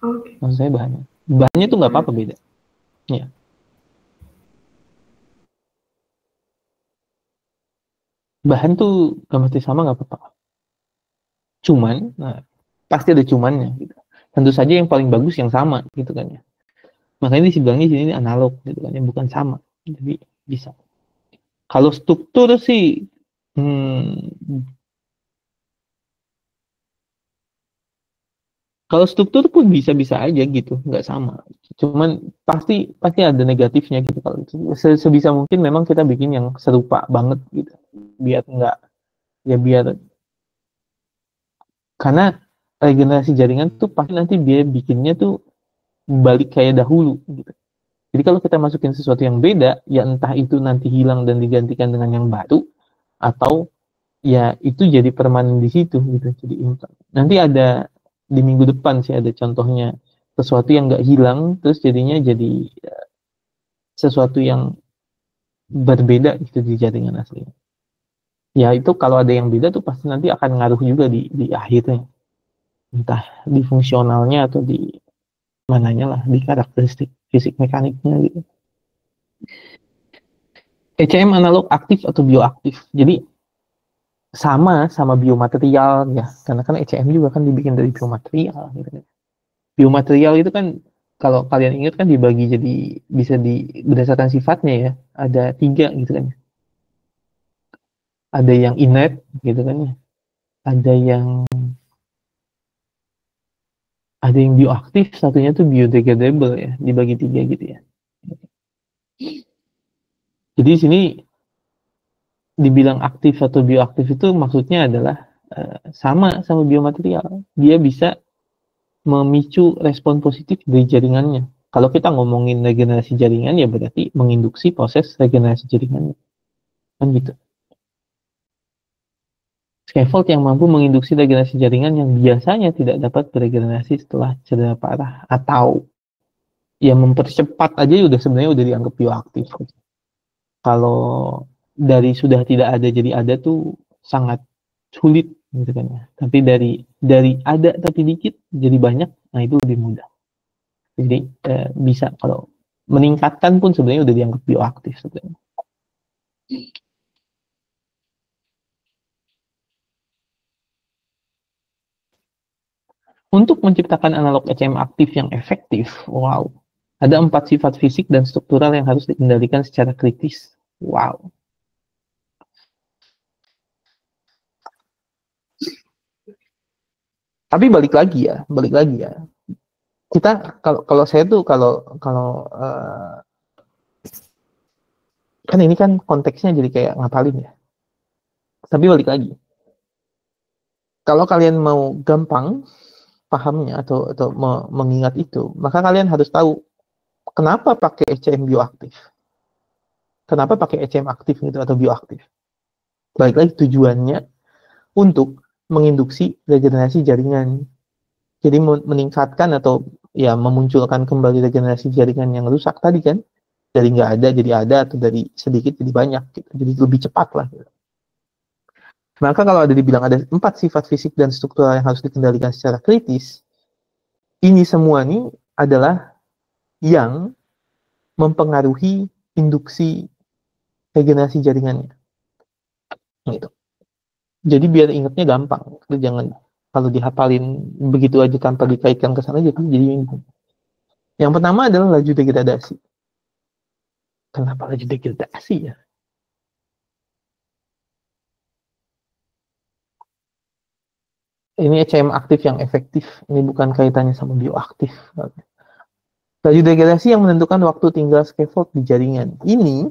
Oke. Maksud saya bahannya. Bahannya tuh nggak apa-apa beda. Ya. Bahan tuh nggak mesti sama nggak apa-apa. Cuman, pasti ada cumannya. Gitu. Tentu saja yang paling bagus yang sama, gitu kan ya. Makanya dibilangnya di sini analog, gitu kan ya, bukan sama. Jadi bisa. Kalau struktur sih, kalau struktur pun bisa-bisa aja gitu, nggak sama. Cuman pasti ada negatifnya gitu kalau itu. Sebisa mungkin memang kita bikin yang serupa banget gitu, biar nggak ya biar karena regenerasi jaringan tuh pasti nanti dia bikinnya tuh balik kayak dahulu gitu. Jadi kalau kita masukin sesuatu yang beda, ya entah itu nanti hilang dan digantikan dengan yang baru, atau ya itu jadi permanen di situ gitu. Jadi nanti ada di minggu depan sih ada contohnya sesuatu yang nggak hilang terus jadinya jadi sesuatu yang berbeda gitu di jaringan asli. Ya itu kalau ada yang beda tuh pasti nanti akan ngaruh juga di akhirnya. Entah di fungsionalnya atau di mananya lah, di karakteristik fisik mekaniknya gitu. ECM analog aktif atau bioaktif. Jadi sama biomaterial ya, karena kan ECM juga kan dibikin dari biomaterial gitu. Biomaterial itu kan kalau kalian ingat kan dibagi jadi bisa berdasarkan sifatnya ya, ada 3 gitu kan. Ada yang inert gitu kan ya. Ada yang bioaktif, satunya tuh biodegradable ya, dibagi 3 gitu ya. Jadi di sini dibilang aktif atau bioaktif itu maksudnya adalah sama biomaterial. Dia bisa memicu respon positif dari jaringannya. Kalau kita ngomongin regenerasi jaringan, ya berarti menginduksi proses regenerasi jaringannya. Kan gitu. Scaffold yang mampu menginduksi regenerasi jaringan yang biasanya tidak dapat beregenerasi setelah cedera parah, atau ya mempercepat aja udah sebenarnya udah dianggap bioaktif. Kalau dari sudah tidak ada jadi ada tuh sangat sulit gitu kan ya. Tapi dari ada tapi dikit jadi banyak, nah itu lebih mudah. Jadi bisa kalau meningkatkan pun sebenarnya udah dianggap bioaktif sebenarnya. Untuk menciptakan analog ECM aktif yang efektif, wow, ada 4 sifat fisik dan struktural yang harus dikendalikan secara kritis. Wow. Tapi balik lagi ya. Kita kalau saya tuh kalau kan ini kan konteksnya jadi kayak ngapalin ya. Tapi balik lagi. Kalau kalian mau gampang pahamnya atau mengingat itu, maka kalian harus tahu kenapa pakai ECM bioaktif. Kenapa pakai ECM aktif gitu atau bioaktif? Balik lagi tujuannya untuk menginduksi regenerasi jaringan. Jadi meningkatkan atau ya memunculkan kembali regenerasi jaringan yang rusak tadi kan. Dari nggak ada jadi ada, atau dari sedikit jadi banyak gitu. Jadi lebih cepat lah gitu. Maka kalau ada dibilang ada 4 sifat fisik dan struktural yang harus dikendalikan secara kritis, ini semua nih adalah yang mempengaruhi induksi regenerasi jaringannya. Gitu. Jadi biar ingatnya gampang, jangan kalau dihafalin begitu aja tanpa dikaitkan ke sana jadi bingung. Yang pertama adalah laju degradasi. Kenapa laju degradasi ya? Ini ECM aktif yang efektif, ini bukan kaitannya sama bioaktif. Laju degradasi yang menentukan waktu tinggal scaffold di jaringan. Ini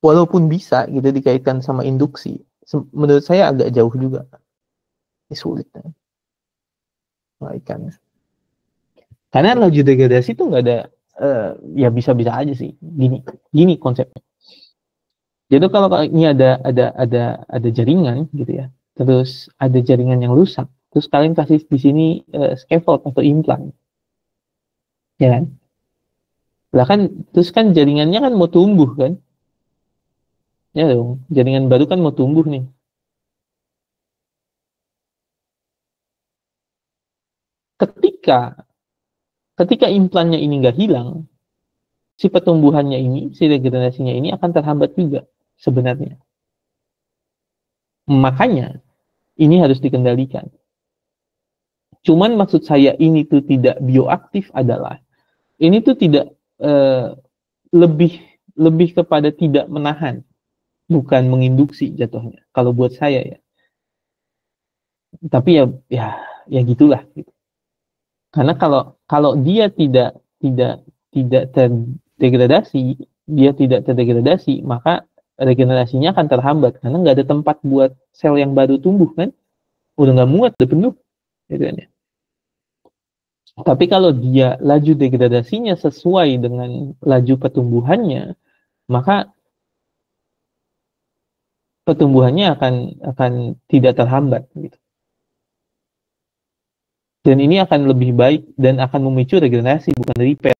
walaupun bisa gitu dikaitkan sama induksi, menurut saya agak jauh juga. Ini sulit ya. Kaitannya. Karena laju degradasi itu nggak ada, ya bisa-bisa aja sih. Gini konsepnya. Jadi kalau ini ada jaringan gitu ya, terus ada jaringan yang rusak, terus kalian kasih di sini scaffold atau implant, ya kan? Lah kan, terus kan jaringannya kan mau tumbuh kan? Ya dong, jaringan baru kan mau tumbuh nih. Ketika implannya ini nggak hilang, si pertumbuhannya ini, si regenerasinya ini akan terhambat juga sebenarnya. Makanya ini harus dikendalikan. Cuman maksud saya ini tuh tidak bioaktif adalah ini tuh tidak lebih kepada tidak menahan, bukan menginduksi jatuhnya. Kalau buat saya ya. Tapi ya gitulah gitu. Karena kalau dia tidak terdegradasi, maka regenerasinya akan terhambat karena nggak ada tempat buat sel yang baru tumbuh kan, udah nggak muat, udah penuh, gitu kan ya. Tapi kalau dia laju degradasinya sesuai dengan laju pertumbuhannya, maka pertumbuhannya akan tidak terhambat, gitu. Dan ini akan lebih baik dan akan memicu regenerasi bukan repair.